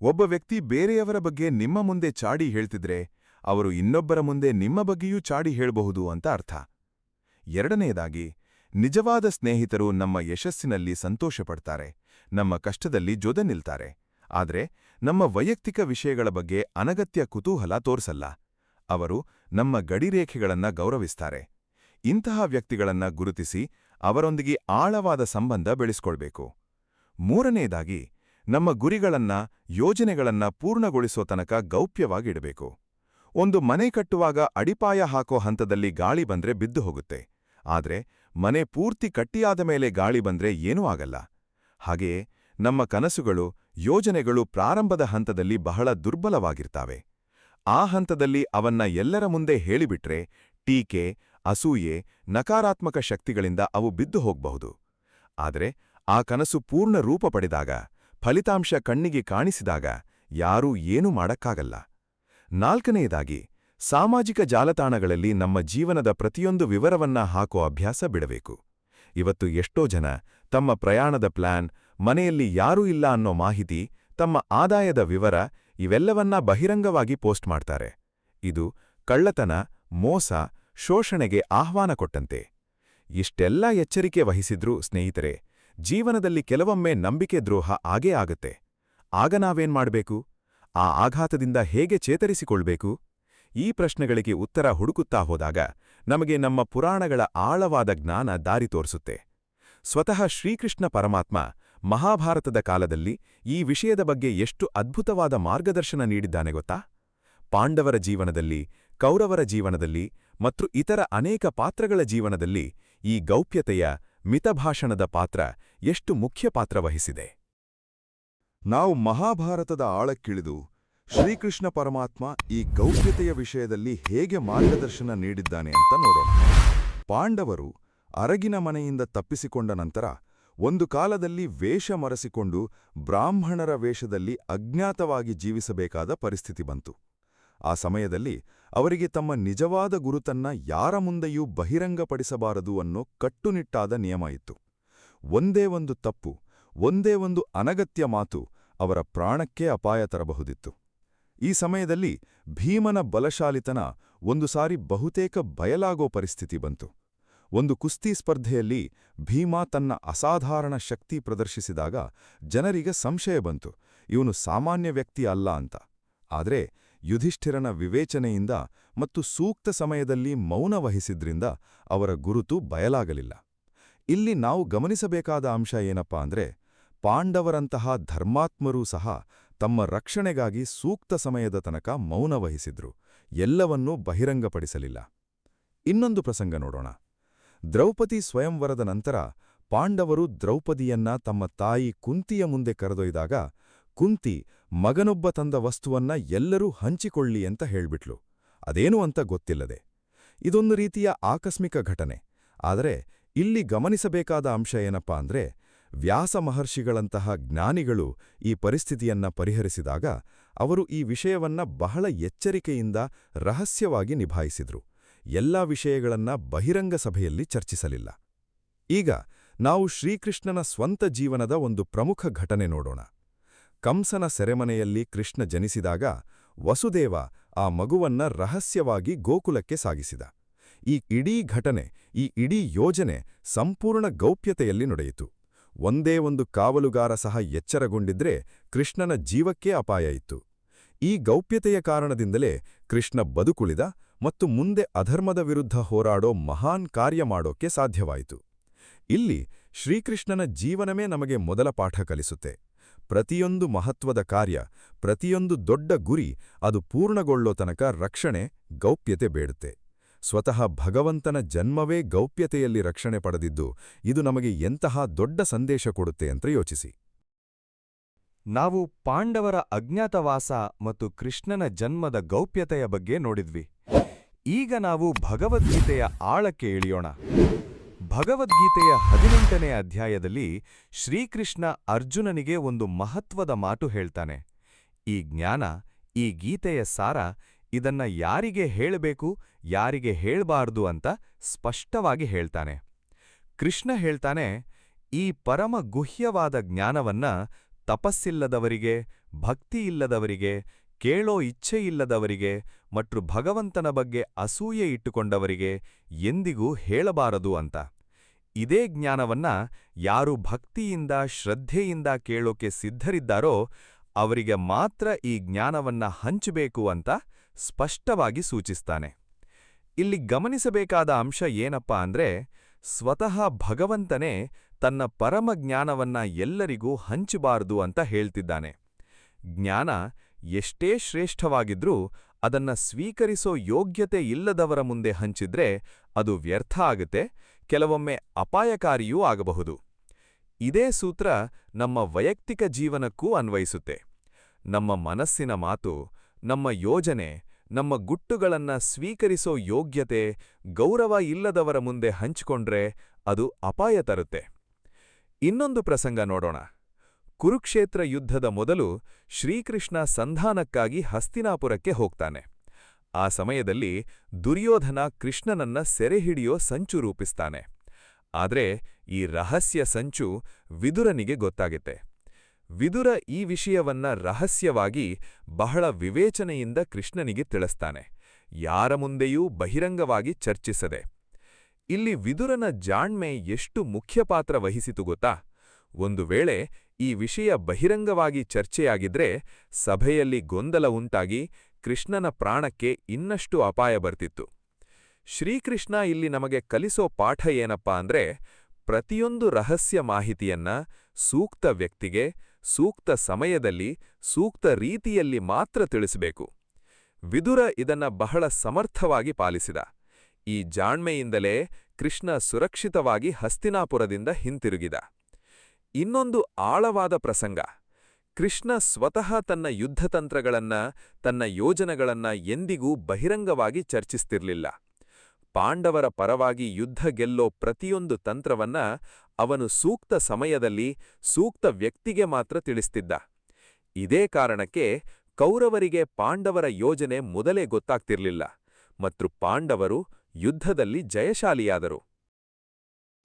A: ಒಬ್ಬ ವ್ಯಕ್ತಿ ಬೇರೆಯವರ ಬಗ್ಗೆ ನಿಮ್ಮ ಮುಂದೆ ಚಾಡಿ ಹೇಳ್ತಿದ್ರೆ, ಅವರು ಇನ್ನೊಬ್ಬರ ಮುಂದೆ ನಿಮ್ಮ ಬಗ್ಗೆಯೂ ಚಾಡಿ ಹೇಳ್ಬಹುದು ಅಂತ ಅರ್ಥ. ಎರಡನೆಯದಾಗಿ, ನಿಜವಾದ ಸ್ನೇಹಿತರು ನಮ್ಮ ಯಶಸ್ಸಿನಲ್ಲಿ ಸಂತೋಷಪಡ್ತಾರೆ, ನಮ್ಮ ಕಷ್ಟದಲ್ಲಿ ಜೊತೆ ನಿಲ್ತಾರೆ. ಆದರೆ ನಮ್ಮ ವೈಯಕ್ತಿಕ ವಿಷಯಗಳ ಬಗ್ಗೆ ಅನಗತ್ಯ ಕುತೂಹಲ ತೋರಿಸಲ್ಲ. ಅವರು ನಮ್ಮ ಗಡಿರೇಖೆಗಳನ್ನ ಗೌರವಿಸ್ತಾರೆ. ಇಂತಹ ವ್ಯಕ್ತಿಗಳನ್ನ ಗುರುತಿಸಿ ಅವರೊಂದಿಗೆ ಆಳವಾದ ಸಂಬಂಧ ಬೆಳೆಸ್ಕೊಳ್ಬೇಕು. ಮೂರನೆಯದಾಗಿ, ನಮ್ಮ ಗುರಿಗಳನ್ನ, ಯೋಜನೆಗಳನ್ನ ಪೂರ್ಣಗೊಳಿಸೋ ತನಕ ಗೌಪ್ಯವಾಗಿಡಬೇಕು. ಒಂದು ಮನೆ ಕಟ್ಟುವಾಗ ಅಡಿಪಾಯ ಹಾಕೋ ಹಂತದಲ್ಲಿ ಗಾಳಿ ಬಂದ್ರೆ ಬಿದ್ದು ಹೋಗುತ್ತೆ. ಆದ್ರೆ ಮನೆ ಪೂರ್ತಿ ಕಟ್ಟಿಯಾದ ಮೇಲೆ ಗಾಳಿ ಬಂದ್ರೆ ಏನೂ ಆಗಲ್ಲ. ಹಾಗೆಯೇ ನಮ್ಮ ಕನಸುಗಳು, ಯೋಜನೆಗಳು ಪ್ರಾರಂಭದ ಹಂತದಲ್ಲಿ ಬಹಳ ದುರ್ಬಲವಾಗಿರ್ತಾವೆ. ಆ ಹಂತದಲ್ಲಿ ಅವನ್ನ ಎಲ್ಲರ ಮುಂದೆ ಹೇಳಿಬಿಟ್ರೆ ಟೀಕೆ, ಅಸೂಯೆ, ನಕಾರಾತ್ಮಕ ಶಕ್ತಿಗಳಿಂದ ಅವು ಬಿದ್ದು ಹೋಗಬಹುದು. ಆದರೆ ಆ ಕನಸು ಪೂರ್ಣ ರೂಪ ಪಡೆದಾಗ, ಫಲಿತಾಂಶ ಕಣ್ಣಿಗೆ ಕಾಣಿಸಿದಾಗ ಯಾರೂ ಏನೂ ಮಾಡಕ್ಕಾಗಲ್ಲ. ನಾಲ್ಕನೆಯದಾಗಿ, ಸಾಮಾಜಿಕ ಜಾಲತಾಣಗಳಲ್ಲಿ ನಮ್ಮ ಜೀವನದ ಪ್ರತಿಯೊಂದು ವಿವರವನ್ನ ಹಾಕೋ ಅಭ್ಯಾಸ ಬಿಡಬೇಕು. ಇವತ್ತು ಎಷ್ಟೋ ಜನ ತಮ್ಮ ಪ್ರಯಾಣದ ಪ್ಲಾನ್, ಮನೆಯಲ್ಲಿ ಯಾರೂ ಇಲ್ಲ ಅನ್ನೋ ಮಾಹಿತಿ, ತಮ್ಮ ಆದಾಯದ ವಿವರ ಇವೆಲ್ಲವನ್ನ ಬಹಿರಂಗವಾಗಿ ಪೋಸ್ಟ್ ಮಾಡ್ತಾರೆ. ಇದು ಕಳ್ಳತನ, ಮೋಸ, ಶೋಷಣೆಗೆ ಆಹ್ವಾನ ಕೊಟ್ಟಂತೆ. ಇಷ್ಟೆಲ್ಲ ಎಚ್ಚರಿಕೆ ವಹಿಸಿದ್ರೂ ಸ್ನೇಹಿತರೆ, ಜೀವನದಲ್ಲಿ ಕೆಲವೊಮ್ಮೆ ನಂಬಿಕೆ ದ್ರೋಹ ಆಗೇ ಆಗುತ್ತೆ. ಆಗ ನಾವೇನ್ ಮಾಡ್ಬೇಕು? ಆ ಆಘಾತದಿಂದ ಹೇಗೆ ಚೇತರಿಸಿಕೊಳ್ಬೇಕು? ಈ ಪ್ರಶ್ನೆಗಳಿಗೆ ಉತ್ತರ ಹುಡುಕುತ್ತಾ ಹೋದಾಗ ನಮಗೆ ನಮ್ಮ ಪುರಾಣಗಳ ಆಳವಾದ ಜ್ಞಾನ ದಾರಿ ತೋರಿಸುತ್ತೆ. ಸ್ವತಃ ಶ್ರೀಕೃಷ್ಣ ಪರಮಾತ್ಮ
B: ಮಹಾಭಾರತದ ಕಾಲದಲ್ಲಿ ಈ ವಿಷಯದ ಬಗ್ಗೆ ಎಷ್ಟು ಅದ್ಭುತವಾದ ಮಾರ್ಗದರ್ಶನ ನೀಡಿದ್ದಾನೆ ಗೊತ್ತಾ? ಪಾಂಡವರ ಜೀವನದಲ್ಲಿ, ಕೌರವರ ಜೀವನದಲ್ಲಿ ಮತ್ತು ಇತರ ಅನೇಕ ಪಾತ್ರಗಳ ಜೀವನದಲ್ಲಿ ಈ ಗೌಪ್ಯತೆಯ ಮಿತಭಾಷಣದ ಪಾತ್ರ ಎಷ್ಟು ಮುಖ್ಯ ಪಾತ್ರ ವಹಿಸಿದೆ.
A: ನಾವು ಮಹಾಭಾರತದ ಆಳಕ್ಕಿಳಿದು ಶ್ರೀಕೃಷ್ಣ ಪರಮಾತ್ಮ ಈ ಗೌಪ್ಯತೆಯ ವಿಷಯದಲ್ಲಿ ಹೇಗೆ ಮಾರ್ಗದರ್ಶನ ನೀಡಿದ್ದಾನೆ ಅಂತ ನೋಡೋಣ. ಪಾಂಡವರು ಅರಗಿನ ಮನೆಯಿಂದ ತಪ್ಪಿಸಿಕೊಂಡ ನಂತರ ಒಂದು ಕಾಲದಲ್ಲಿ ವೇಷ ಮರೆಸಿಕೊಂಡು ಬ್ರಾಹ್ಮಣರ ವೇಷದಲ್ಲಿ ಅಜ್ಞಾತವಾಗಿ ಜೀವಿಸಬೇಕಾದ ಪರಿಸ್ಥಿತಿ ಬಂತು. ಆ ಸಮಯದಲ್ಲಿ ಅವರಿಗೆ ತಮ್ಮ ನಿಜವಾದ ಗುರುತನ್ನ ಯಾರ ಮುಂದೆಯೂ ಬಹಿರಂಗಪಡಿಸಬಾರದು ಅನ್ನೋ ಕಟ್ಟುನಿಟ್ಟಾದ ನಿಯಮ ಇತ್ತು. ಒಂದೇ ಒಂದು ತಪ್ಪು, ಒಂದೇ ಒಂದು ಅನಗತ್ಯ ಮಾತು ಅವರ ಪ್ರಾಣಕ್ಕೆ ಅಪಾಯ ತರಬಹುದಿತ್ತು. ಈ ಸಮಯದಲ್ಲಿ ಭೀಮನ ಬಲಶಾಲಿತನ ಒಂದು ಸಾರಿ ಬಹುತೇಕ ಬಯಲಾಗೋ ಪರಿಸ್ಥಿತಿ ಬಂತು. ಒಂದು ಕುಸ್ತಿ ಸ್ಪರ್ಧೆಯಲ್ಲಿ ಭೀಮ ತನ್ನ ಅಸಾಧಾರಣ ಶಕ್ತಿ ಪ್ರದರ್ಶಿಸಿದಾಗ ಜನರಿಗೆ ಸಂಶಯ ಬಂತು, ಇವನು ಸಾಮಾನ್ಯ ವ್ಯಕ್ತಿ ಅಲ್ಲ ಅಂತ. ಆದರೆ ಯುಧಿಷ್ಠಿರನ ವಿವೇಚನೆಯಿಂದ ಮತ್ತು ಸೂಕ್ತ ಸಮಯದಲ್ಲಿ ಮೌನ ವಹಿಸಿದ್ರಿಂದ ಅವರ ಗುರುತು ಬಯಲಾಗಲಿಲ್ಲ. ಇಲ್ಲಿ ನಾವು ಗಮನಿಸಬೇಕಾದ ಅಂಶ ಏನಪ್ಪಾ ಅಂದ್ರೆ, ಪಾಂಡವರಂತಹ ಧರ್ಮಾತ್ಮರೂ ಸಹ ತಮ್ಮ ರಕ್ಷಣೆಗಾಗಿ ಸೂಕ್ತ ಸಮಯದ ತನಕ ಮೌನ ವಹಿಸಿದ್ರು, ಎಲ್ಲವನ್ನೂ ಬಹಿರಂಗಪಡಿಸಲಿಲ್ಲ. ಇನ್ನೊಂದು ಪ್ರಸಂಗ ನೋಡೋಣ. ದ್ರೌಪದಿ ಸ್ವಯಂವರದ ನಂತರ ಪಾಂಡವರು ದ್ರೌಪದಿಯನ್ನ ತಮ್ಮ ತಾಯಿ ಕುಂತಿಯ ಮುಂದೆ ಕರೆದೊಯ್ದಾಗ ಕುಂತಿ ಮಗನೊಬ್ಬ ತಂದ ವಸ್ತುವನ್ನ ಎಲ್ಲರೂ ಹಂಚಿಕೊಳ್ಳಿ ಅಂತ ಹೇಳ್ಬಿಟ್ಲು, ಅದೇನು ಅಂತ ಗೊತ್ತಿಲ್ಲದೆ. ಇದೊಂದು ರೀತಿಯ ಆಕಸ್ಮಿಕ ಘಟನೆ. ಆದರೆ ಇಲ್ಲಿ ಗಮನಿಸಬೇಕಾದ ಅಂಶ ಏನಪ್ಪಾ ಅಂದ್ರೆ, ವ್ಯಾಸ ಮಹರ್ಷಿಗಳಂತಹ ಜ್ಞಾನಿಗಳು ಈ ಪರಿಸ್ಥಿತಿಯನ್ನ ಪರಿಹರಿಸಿದಾಗ ಅವರು ಈ ವಿಷಯವನ್ನ ಬಹಳ ಎಚ್ಚರಿಕೆಯಿಂದ ರಹಸ್ಯವಾಗಿ ನಿಭಾಯಿಸಿದ್ರು. ಎಲ್ಲಾ ವಿಷಯಗಳನ್ನ ಬಹಿರಂಗ ಸಭೆಯಲ್ಲಿ ಚರ್ಚಿಸಲಿಲ್ಲ. ಈಗ ನಾವು ಶ್ರೀಕೃಷ್ಣನ ಸ್ವಂತ ಜೀವನದ ಒಂದು ಪ್ರಮುಖ ಘಟನೆ ನೋಡೋಣ. ಕಂಸನ ಸೆರೆಮನೆಯಲ್ಲಿ ಕೃಷ್ಣ ಜನಿಸಿದಾಗ ವಸುದೇವ ಆ ಮಗುವನ್ನ ರಹಸ್ಯವಾಗಿ ಗೋಕುಲಕ್ಕೆ ಸಾಗಿಸಿದ. ಈ ಇಡೀ ಘಟನೆ, ಈ ಇಡೀ ಯೋಜನೆ ಸಂಪೂರ್ಣ ಗೌಪ್ಯತೆಯಲ್ಲಿ ನಡೆಯಿತು. ಒಂದೇ ಒಂದು ಕಾವಲುಗಾರ ಸಹ ಎಚ್ಚರಗೊಂಡಿದ್ರೆ ಕೃಷ್ಣನ ಜೀವಕ್ಕೇ ಅಪಾಯ ಇತ್ತು. ಈ ಗೌಪ್ಯತೆಯ ಕಾರಣದಿಂದಲೇ ಕೃಷ್ಣ ಬದುಕುಳಿದ ಮತ್ತು ಮುಂದೆ ಅಧರ್ಮದ ವಿರುದ್ಧ ಹೋರಾಡೋ ಮಹಾನ್ ಕಾರ್ಯ ಮಾಡೋಕ್ಕೆ ಸಾಧ್ಯವಾಯಿತು. ಇಲ್ಲಿ ಶ್ರೀಕೃಷ್ಣನ ಜೀವನವೇ ನಮಗೆ ಮೊದಲ ಪಾಠ ಕಲಿಸುತ್ತೆ. ಪ್ರತಿಯೊಂದು ಮಹತ್ವದ ಕಾರ್ಯ, ಪ್ರತಿಯೊಂದು ದೊಡ್ಡ ಗುರಿ ಅದು ಪೂರ್ಣಗೊಳ್ಳೋ ತನಕ ರಕ್ಷಣೆ, ಗೌಪ್ಯತೆ ಬೇಡುತ್ತೆ. ಸ್ವತಃ ಭಗವಂತನ ಜನ್ಮವೇ ಗೌಪ್ಯತೆಯಲ್ಲಿ ರಕ್ಷಣೆ ಪಡೆದಿದ್ದು ಇದು ನಮಗೆ ಎಂತಹ ದೊಡ್ಡ ಸಂದೇಶ ಕೊಡುತ್ತೆ ಅಂತ ಯೋಚಿಸಿ.
C: ನಾವು ಪಾಂಡವರ ಅಜ್ಞಾತವಾಸ ಮತ್ತು ಕೃಷ್ಣನ ಜನ್ಮದ ಗೌಪ್ಯತೆಯ ಬಗ್ಗೆ ನೋಡಿದ್ವಿ. ಈಗ ನಾವು ಭಗವದ್ಗೀತೆಯ ಆಳಕ್ಕೆ ಇಳಿಯೋಣ. ಭಗವದ್ಗೀತೆಯ 18ನೇ ಅಧ್ಯಾಯದಲ್ಲಿ ಶ್ರೀಕೃಷ್ಣ ಅರ್ಜುನನಿಗೆ ಒಂದು ಮಹತ್ವದ ಮಾತು ಹೇಳ್ತಾನೆ. ಈ ಜ್ಞಾನ, ಈ ಗೀತೆಯ ಸಾರ, ಇದನ್ನ ಯಾರಿಗೆ ಹೇಳಬೇಕು, ಯಾರಿಗೆ ಹೇಳಬಾರ್ದು ಅಂತ ಸ್ಪಷ್ಟವಾಗಿ ಹೇಳ್ತಾನೆ. ಕೃಷ್ಣ ಹೇಳ್ತಾನೆ, ಈ ಪರಮ ಗುಹ್ಯವಾದ ಜ್ಞಾನವನ್ನ ತಪಸ್ಸಿಲ್ಲದವರಿಗೆ, ಭಕ್ತಿಯಿಲ್ಲದವರಿಗೆ, ಕೇಳೋ ಇಚ್ಛೆಯಿಲ್ಲದವರಿಗೆ ಮತ್ತು ಭಗವಂತನ ಬಗ್ಗೆ ಅಸೂಯೆ ಇಟ್ಟುಕೊಂಡವರಿಗೆ ಎಂದಿಗೂ ಹೇಳಬಾರದು ಅಂತ. ಇದೇ ಜ್ಞಾನವನ್ನ ಯಾರು ಭಕ್ತಿಯಿಂದ, ಶ್ರದ್ಧೆಯಿಂದ ಕೇಳೋಕೆ ಸಿದ್ಧರಿದ್ದಾರೋ ಅವರಿಗೆ ಮಾತ್ರ ಈ ಜ್ಞಾನವನ್ನ ಹಂಚಬೇಕು ಅಂತ ಸ್ಪಷ್ಟವಾಗಿ ಸೂಚಿಸ್ತಾನೆ. ಇಲ್ಲಿ ಗಮನಿಸಬೇಕಾದ ಅಂಶ ಏನಪ್ಪಾ ಅಂದ್ರೆ, ಸ್ವತಃ ಭಗವಂತನೇ ತನ್ನ ಪರಮ ಜ್ಞಾನವನ್ನ ಎಲ್ಲರಿಗೂ ಹಂಚಬಾರದು ಅಂತ ಹೇಳ್ತಿದ್ದಾನೆ. ಜ್ಞಾನ ಎಷ್ಟೇ ಶ್ರೇಷ್ಠವಾಗಿದ್ರೂ ಅದನ್ನ ಸ್ವೀಕರಿಸೋ ಯೋಗ್ಯತೆ ಇಲ್ಲದವರ ಮುಂದೆ ಹಂಚಿದ್ರೆ ಅದು ವ್ಯರ್ಥ ಆಗುತ್ತೆ, ಕೆಲವೊಮ್ಮೆ ಅಪಾಯಕಾರಿಯೂ ಆಗಬಹುದು. ಇದೇ ಸೂತ್ರ ನಮ್ಮ ವೈಯಕ್ತಿಕ ಜೀವನಕ್ಕೂ ಅನ್ವಯಿಸುತ್ತೆ. ನಮ್ಮ ಮನಸ್ಸಿನ ಮಾತು, ನಮ್ಮ ಯೋಜನೆ, ನಮ್ಮ ಗುಟ್ಟುಗಳನ್ನ ಸ್ವೀಕರಿಸೋ ಯೋಗ್ಯತೆ, ಗೌರವ ಇಲ್ಲದವರ ಮುಂದೆ ಹಂಚಿಕೊಂಡ್ರೆ ಅದು ಅಪಾಯ ತರುತ್ತೆ. ಇನ್ನೊಂದು ಪ್ರಸಂಗ ನೋಡೋಣ. ಕುರುಕ್ಷೇತ್ರ ಯುದ್ಧದ ಮೊದಲು ಶ್ರೀಕೃಷ್ಣ ಸಂಧಾನಕ್ಕಾಗಿ ಹಸ್ತಿನಾಪುರಕ್ಕೆ ಹೋಗ್ತಾನೆ. ಆ ಸಮಯದಲ್ಲಿ ದುರ್ಯೋಧನ ಕೃಷ್ಣನನ್ನ ಸೆರೆಹಿಡಿಯೋ ಸಂಚು ರೂಪಿಸ್ತಾನೆ. ಆದ್ರೆ ಈ ರಹಸ್ಯ ಸಂಚು ವಿದುರನಿಗೆ ಗೊತ್ತಾಗುತ್ತೆ. ವಿದುರ ಈ ವಿಷಯವನ್ನ ರಹಸ್ಯವಾಗಿ ಬಹಳ ವಿವೇಚನೆಯಿಂದ ಕೃಷ್ಣನಿಗೆ ತಿಳಿಸ್ತಾನೆ, ಯಾರ ಮುಂದೆಯೂ ಬಹಿರಂಗವಾಗಿ ಚರ್ಚಿಸದೆ. ಇಲ್ಲಿ ವಿದುರನ ಜಾಣ್ಮೆ ಎಷ್ಟು ಮುಖ್ಯ ಪಾತ್ರ ವಹಿಸಿತು ಗೊತ್ತಾ? ಒಂದು ವೇಳೆ ಈ ವಿಷಯ ಬಹಿರಂಗವಾಗಿ ಚರ್ಚೆಯಾಗಿದ್ರೆ ಸಭೆಯಲ್ಲಿ ಗೊಂದಲ ಉಂಟಾಗಿ ಕೃಷ್ಣನ ಪ್ರಾಣಕ್ಕೆ ಇನ್ನಷ್ಟು ಅಪಾಯ ಬರ್ತಿತ್ತು. ಶ್ರೀಕೃಷ್ಣ ಇಲ್ಲಿ ನಮಗೆ ಕಲಿಸೋ ಪಾಠ ಏನಪ್ಪಾ ಅಂದ್ರೆ, ಪ್ರತಿಯೊಂದು ರಹಸ್ಯ ಮಾಹಿತಿಯನ್ನ
B: ಸೂಕ್ತ ವ್ಯಕ್ತಿಗೆ ಸೂಕ್ತ ಸಮಯದಲ್ಲಿ ಸೂಕ್ತ ರೀತಿಯಲ್ಲಿ ಮಾತ್ರ ತಿಳಿಸಬೇಕು. ವಿದುರ ಇದನ್ನ ಬಹಳ ಸಮರ್ಥವಾಗಿ ಪಾಲಿಸಿದ. ಈ ಜಾಣ್ಮೆಯಿಂದಲೇ ಕೃಷ್ಣ ಸುರಕ್ಷಿತವಾಗಿ ಹಸ್ತಿನಾಪುರದಿಂದ ಹಿಂತಿರುಗಿದ. ಇನ್ನೊಂದು ಆಳವಾದ ಪ್ರಸಂಗ. ಕೃಷ್ಣ ಸ್ವತಃ ತನ್ನ ಯುದ್ಧತಂತ್ರಗಳನ್ನ, ತನ್ನ ಯೋಜನೆಗಳನ್ನ ಎಂದಿಗೂ ಬಹಿರಂಗವಾಗಿ ಚರ್ಚಿಸ್ತಿರ್ಲಿಲ್ಲ. ಪಾಂಡವರ ಪರವಾಗಿ ಯುದ್ಧ ಗೆಲ್ಲೋ ಪ್ರತಿಯೊಂದು ತಂತ್ರವನ್ನ ಅವನು ಸೂಕ್ತ ಸಮಯದಲ್ಲಿ ಸೂಕ್ತ ವ್ಯಕ್ತಿಗೆ ಮಾತ್ರ ತಿಳಿಸ್ತಿದ್ದ. ಇದೇ ಕಾರಣಕ್ಕೆ ಕೌರವರಿಗೆ ಪಾಂಡವರ ಯೋಜನೆ ಮೊದಲೇ ಗೊತ್ತಾಗ್ತಿರ್ಲಿಲ್ಲ ಮತ್ತು ಪಾಂಡವರು ಯುದ್ಧದಲ್ಲಿ ಜಯಶಾಲಿಯಾದರು.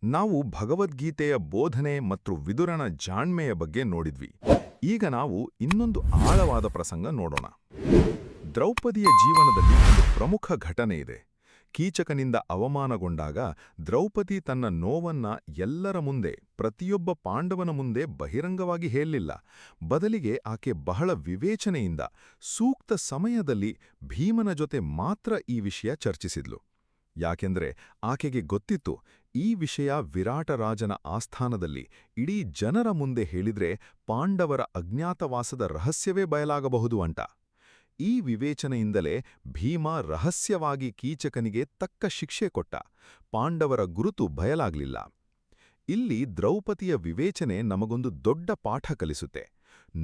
A: ನಾವು ಭಗವದ್ಗೀತೆಯ ಬೋಧನೆ ಮತ್ತು ವಿದುರನ ಜಾಣ್ಮೆಯ ಬಗ್ಗೆ ನೋಡಿದ್ವಿ. ಈಗ ನಾವು ಇನ್ನೊಂದು ಆಳವಾದ ಪ್ರಸಂಗ ನೋಡೋಣ. ದ್ರೌಪದಿಯ ಜೀವನದಲ್ಲಿ ಒಂದು ಪ್ರಮುಖ ಘಟನೆ ಇದೆ. ಕೀಚಕನಿಂದ ಅವಮಾನಗೊಂಡಾಗ ದ್ರೌಪದಿ ತನ್ನ ನೋವನ್ನ ಎಲ್ಲರ ಮುಂದೆ, ಪ್ರತಿಯೊಬ್ಬ ಪಾಂಡವನ ಮುಂದೆ ಬಹಿರಂಗವಾಗಿ ಹೇಳಲಿಲ್ಲ. ಬದಲಿಗೆ ಆಕೆ ಬಹಳ ವಿವೇಚನೆಯಿಂದ ಸೂಕ್ತ ಸಮಯದಲ್ಲಿ ಭೀಮನ ಜೊತೆ ಮಾತ್ರ ಈ ವಿಷಯ ಚರ್ಚಿಸಿದ್ಲು. ಯಾಕೆಂದ್ರೆ ಆಕೆಗೆ ಗೊತ್ತಿತ್ತು, ಈ ವಿಷಯ ವಿರಾಟರಾಜನ ಆಸ್ಥಾನದಲ್ಲಿ ಇಡೀ ಜನರ ಮುಂದೆ ಹೇಳಿದ್ರೆ ಪಾಂಡವರ ಅಜ್ಞಾತವಾಸದ ರಹಸ್ಯವೇ ಬಯಲಾಗಬಹುದು ಅಂತ. ಈ ವಿವೇಚನೆಯಿಂದಲೇ ಭೀಮ ರಹಸ್ಯವಾಗಿ ಕೀಚಕನಿಗೆ ತಕ್ಕ ಶಿಕ್ಷೆ ಕೊಟ್ಟ. ಪಾಂಡವರ ಗುರುತು ಬಯಲಾಗ್ಲಿಲ್ಲ. ಇಲ್ಲಿ ದ್ರೌಪದಿಯ ವಿವೇಚನೆ ನಮಗೊಂದು ದೊಡ್ಡ ಪಾಠ ಕಲಿಸುತ್ತೆ.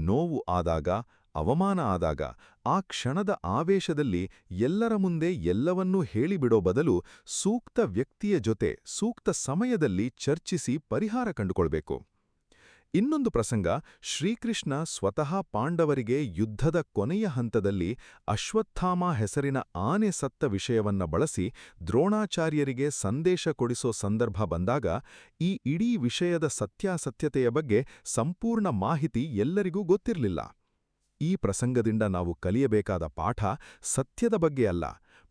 A: ನೋವು ಆದಾಗ, ಅವಮಾನ ಆದಾಗ ಆ ಕ್ಷಣದ ಆವೇಶದಲ್ಲಿ ಎಲ್ಲರ ಮುಂದೆ ಎಲ್ಲವನ್ನೂ ಹೇಳಿಬಿಡೋ ಬದಲು ಸೂಕ್ತ ವ್ಯಕ್ತಿಯ ಜೊತೆ ಸೂಕ್ತ ಸಮಯದಲ್ಲಿ ಚರ್ಚಿಸಿ ಪರಿಹಾರ ಕಂಡುಕೊಳ್ಬೇಕು. ಇನ್ನೊಂದು ಪ್ರಸಂಗ, ಶ್ರೀಕೃಷ್ಣ ಸ್ವತಃ ಪಾಂಡವರಿಗೆ ಯುದ್ಧದ ಕೊನೆಯ ಹಂತದಲ್ಲಿ ಅಶ್ವತ್ಥಾಮ ಹೆಸರಿನ ಆನೆ ಸತ್ತ ವಿಷಯವನ್ನ ಬಳಸಿ ದ್ರೋಣಾಚಾರ್ಯರಿಗೆ ಸಂದೇಶ ಕೊಡಿಸೋ ಸಂದರ್ಭ ಬಂದಾಗ ಈ ಇಡೀ ವಿಷಯದ ಸತ್ಯಾಸತ್ಯತೆಯ ಬಗ್ಗೆ ಸಂಪೂರ್ಣ ಮಾಹಿತಿ ಎಲ್ಲರಿಗೂ ಗೊತ್ತಿರಲಿಲ್ಲ. ಈ ಪ್ರಸಂಗದಿಂದ ನಾವು ಕಲಿಯಬೇಕಾದ ಪಾಠ ಸತ್ಯದ ಬಗ್ಗೆ ಅಲ್ಲ,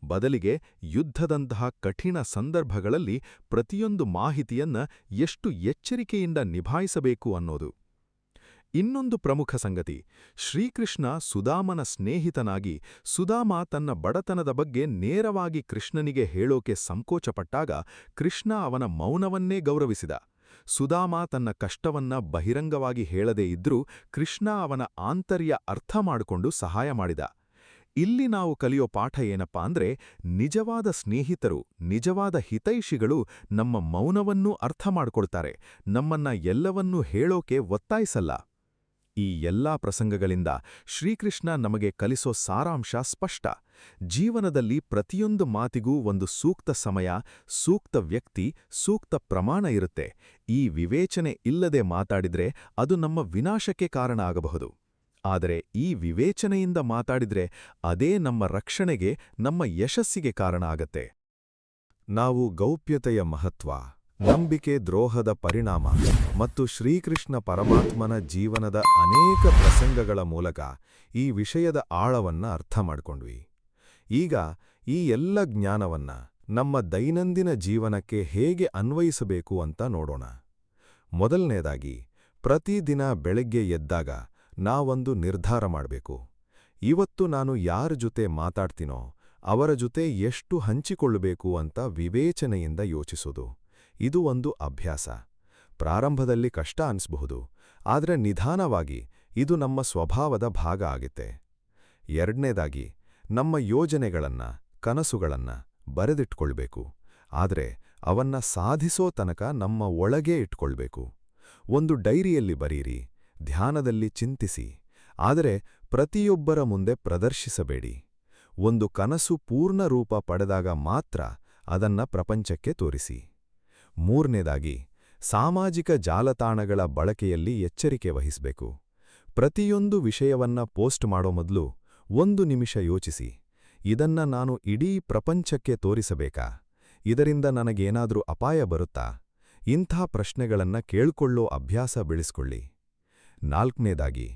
A: ಬದಲಿಗೆ ಯುದ್ಧದಂತಹ ಕಠಿಣ ಸಂದರ್ಭಗಳಲ್ಲಿ ಪ್ರತಿಯೊಂದು ಮಾಹಿತಿಯನ್ನ ಎಷ್ಟು ಎಚ್ಚರಿಕೆಯಿಂದ ನಿಭಾಯಿಸಬೇಕು ಅನ್ನೋದು. ಇನ್ನೊಂದು ಪ್ರಮುಖ ಸಂಗತಿ, ಶ್ರೀಕೃಷ್ಣ ಸುದಾಮನ ಸ್ನೇಹಿತನಾಗಿ ಸುದಾಮ ತನ್ನ ಬಡತನದ ಬಗ್ಗೆ ನೇರವಾಗಿ ಕೃಷ್ಣನಿಗೆ ಹೇಳೋಕೆ ಸಂಕೋಚಪಟ್ಟಾಗ ಕೃಷ್ಣ ಅವನ ಮೌನವನ್ನೇ ಗೌರವಿಸಿದ. ಸುದಾಮ ತನ್ನ ಕಷ್ಟವನ್ನ ಬಹಿರಂಗವಾಗಿ ಹೇಳದೇ ಇದ್ರೂ ಕೃಷ್ಣ ಅವನ ಆಂತರ್ಯ ಅರ್ಥ ಮಾಡಿಕೊಂಡು ಸಹಾಯ ಮಾಡಿದ. ಇಲ್ಲಿ ನಾವು ಕಲಿಯೋ ಪಾಠ ಏನಪ್ಪಾ ಅಂದ್ರೆ, ನಿಜವಾದ ಸ್ನೇಹಿತರು, ನಿಜವಾದ ಹಿತೈಷಿಗಳು ನಮ್ಮ ಮೌನವನ್ನೂ ಅರ್ಥ ಮಾಡ್ಕೊಳ್ತಾರೆ, ನಮ್ಮನ್ನ ಎಲ್ಲವನ್ನೂ ಹೇಳೋಕೆ ಒತ್ತಾಯಿಸಲ್ಲ. ಈ ಎಲ್ಲಾ ಪ್ರಸಂಗಗಳಿಂದ ಶ್ರೀಕೃಷ್ಣ ನಮಗೆ ಕಲಿಸೋ ಸಾರಾಂಶ ಸ್ಪಷ್ಟ. ಜೀವನದಲ್ಲಿ ಪ್ರತಿಯೊಂದು ಮಾತಿಗೂ ಒಂದು ಸೂಕ್ತ ಸಮಯ, ಸೂಕ್ತ ವ್ಯಕ್ತಿ, ಸೂಕ್ತ ಪ್ರಮಾಣ ಇರುತ್ತೆ. ಈ ವಿವೇಚನೆ ಇಲ್ಲದೆ ಮಾತಾಡಿದ್ರೆ ಅದು ನಮ್ಮ ವಿನಾಶಕ್ಕೆ ಕಾರಣ ಆಗಬಹುದು. ಆದರೆ ಈ ವಿವೇಚನೆಯಿಂದ ಮಾತಾಡಿದ್ರೆ ಅದೇ ನಮ್ಮ ರಕ್ಷಣೆಗೆ, ನಮ್ಮ ಯಶಸ್ಸಿಗೆ ಕಾರಣ ಆಗತ್ತೆ. ನಾವು ಗೌಪ್ಯತೆಯ ಮಹತ್ವ, ನಂಬಿಕೆ ದ್ರೋಹದ ಪರಿಣಾಮ ಮತ್ತು ಶ್ರೀಕೃಷ್ಣ ಪರಮಾತ್ಮನ ಜೀವನದ ಅನೇಕ ಪ್ರಸಂಗಗಳ ಮೂಲಕ ಈ ವಿಷಯದ ಆಳವನ್ನ ಅರ್ಥ ಮಾಡ್ಕೊಂಡ್ವಿ. ಈಗ ಈ ಎಲ್ಲ ಜ್ಞಾನವನ್ನ ನಮ್ಮ ದೈನಂದಿನ ಜೀವನಕ್ಕೆ ಹೇಗೆ ಅನ್ವಯಿಸಬೇಕು ಅಂತ ನೋಡೋಣ. ಮೊದಲನೇದಾಗಿ, ಪ್ರತಿದಿನ ಬೆಳಗ್ಗೆ ಎದ್ದಾಗ ನಾವೊಂದು ನಿರ್ಧಾರ ಮಾಡಬೇಕು. ಇವತ್ತು ನಾನು ಯಾರ ಜೊತೆ ಮಾತಾಡ್ತೀನೋ ಅವರ ಜೊತೆ ಎಷ್ಟು ಹಂಚಿಕೊಳ್ಳಬೇಕು ಅಂತ ವಿವೇಚನೆಯಿಂದ ಯೋಚಿಸೋದು. ಇದು ಒಂದು ಅಭ್ಯಾಸ. ಪ್ರಾರಂಭದಲ್ಲಿ ಕಷ್ಟ ಅನಿಸಬಹುದು, ಆದರೆ ನಿಧಾನವಾಗಿ ಇದು ನಮ್ಮ ಸ್ವಭಾವದ ಭಾಗ ಆಗುತ್ತೆ. ಎರಡನೇದಾಗಿ, ನಮ್ಮ ಯೋಜನೆಗಳನ್ನ, ಕನಸುಗಳನ್ನ ಬರೆದಿಟ್ಕೊಳ್ಬೇಕು. ಆದರೆ ಅವನ್ನ ಸಾಧಿಸೋ ತನಕ ನಮ್ಮ ಒಳಗೇ ಇಟ್ಕೊಳ್ಬೇಕು. ಒಂದು ಡೈರಿಯಲ್ಲಿ ಬರೀರಿ, ಧ್ಯಾನದಲ್ಲಿ ಚಿಂತಿಸಿ, ಆದರೆ ಪ್ರತಿಯೊಬ್ಬರ ಮುಂದೆ ಪ್ರದರ್ಶಿಸಬೇಡಿ. ಒಂದು ಕನಸು ಪೂರ್ಣ ರೂಪ ಪಡೆದಾಗ ಮಾತ್ರ ಅದನ್ನ ಪ್ರಪಂಚಕ್ಕೆ ತೋರಿಸಿ. ಮೂರನೇದಾಗಿ, ಸಾಮಾಜಿಕ ಜಾಲತಾಣಗಳ ಬಳಕೆಯಲ್ಲಿ ಎಚ್ಚರಿಕೆ ವಹಿಸಬೇಕು. ಪ್ರತಿಯೊಂದು ವಿಷಯವನ್ನ ಪೋಸ್ಟ್ ಮಾಡೋ ಮೊದಲು 1 ನಿಮಿಷ ಯೋಚಿಸಿ, ಇದನ್ನ ನಾನು ಇಡೀ ಪ್ರಪಂಚಕ್ಕೆ ತೋರಿಸಬೇಕಾ? ಇದರಿಂದ ನನಗೇನಾದ್ರೂ ಅಪಾಯ ಬರುತ್ತಾ? ಇಂಥ ಪ್ರಶ್ನೆಗಳನ್ನ ಕೇಳ್ಕೊಳ್ಳೋ ಅಭ್ಯಾಸ ಬೆಳೆಸ್ಕೊಳ್ಳಿ. ನಾಲ್ಕನೇದಾಗಿ,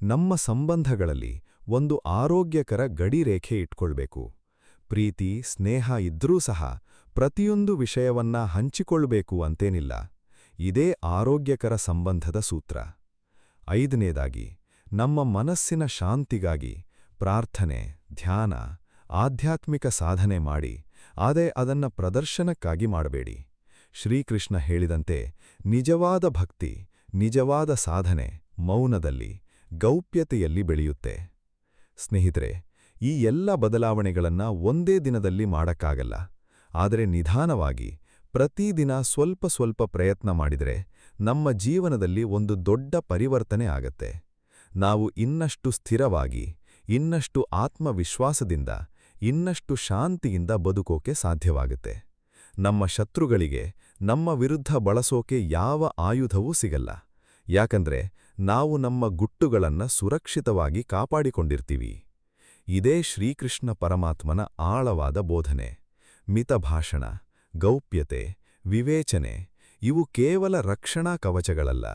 A: ನಮ್ಮ ಸಂಬಂಧಗಳಲ್ಲಿ ಒಂದು ಆರೋಗ್ಯಕರ ಗಡಿರೇಖೆ ಇಟ್ಕೊಳ್ಬೇಕು. ಪ್ರೀತಿ, ಸ್ನೇಹ ಇದ್ರೂ ಸಹ ಪ್ರತಿಯೊಂದು ವಿಷಯವನ್ನ ಹಂಚಿಕೊಳ್ಬೇಕು ಅಂತೇನಿಲ್ಲ. ಇದೇ ಆರೋಗ್ಯಕರ ಸಂಬಂಧದ ಸೂತ್ರ. ಐದನೇದಾಗಿ, ನಮ್ಮ ಮನಸ್ಸಿನ ಶಾಂತಿಗಾಗಿ ಪ್ರಾರ್ಥನೆ, ಧ್ಯಾನ, ಆಧ್ಯಾತ್ಮಿಕ ಸಾಧನೆ ಮಾಡಿ, ಆದರೆ ಅದನ್ನ ಪ್ರದರ್ಶನಕ್ಕಾಗಿ ಮಾಡಬೇಡಿ. ಶ್ರೀಕೃಷ್ಣ ಹೇಳಿದಂತೆ, ನಿಜವಾದ ಭಕ್ತಿ
B: ನಿಜವಾದ ಸಾಧನೆ ಮೌನದಲ್ಲಿ ಗೌಪ್ಯತೆಯಲ್ಲಿ ಬೆಳೆಯುತ್ತೆ. ಸ್ನೇಹಿತರೆ, ಈ ಎಲ್ಲ ಬದಲಾವಣೆಗಳನ್ನ ಒಂದೇ ದಿನದಲ್ಲಿ ಮಾಡಕ್ಕಾಗಲ್ಲ. ಆದರೆ ನಿಧಾನವಾಗಿ ಪ್ರತಿದಿನ ಸ್ವಲ್ಪ ಸ್ವಲ್ಪ ಪ್ರಯತ್ನ ಮಾಡಿದರೆ ನಮ್ಮ ಜೀವನದಲ್ಲಿ ಒಂದು ದೊಡ್ಡ ಪರಿವರ್ತನೆ ಆಗತ್ತೆ. ನಾವು ಇನ್ನಷ್ಟು ಸ್ಥಿರವಾಗಿ, ಇನ್ನಷ್ಟು ಆತ್ಮವಿಶ್ವಾಸದಿಂದ, ಇನ್ನಷ್ಟು ಶಾಂತಿಯಿಂದ ಬದುಕೋಕೆ ಸಾಧ್ಯವಾಗುತ್ತೆ. ನಮ್ಮ ಶತ್ರುಗಳಿಗೆ ನಮ್ಮ ವಿರುದ್ಧ ಬಳಸೋಕೆ ಯಾವ ಆಯುಧವೂ ಸಿಗಲ್ಲ. ಯಾಕಂದ್ರೆ ನಾವು ನಮ್ಮ ಗುಟ್ಟುಗಳನ್ನ ಸುರಕ್ಷಿತವಾಗಿ ಕಾಪಾಡಿಕೊಂಡಿರ್ತೀವಿ. ಇದೇ ಶ್ರೀಕೃಷ್ಣ ಪರಮಾತ್ಮನ ಆಳವಾದ ಬೋಧನೆ. ಮಿತಭಾಷಣ, ಗೌಪ್ಯತೆ, ವಿವೇಚನೆ ಇವು ಕೇವಲ ರಕ್ಷಣಾ ಕವಚಗಳಲ್ಲ,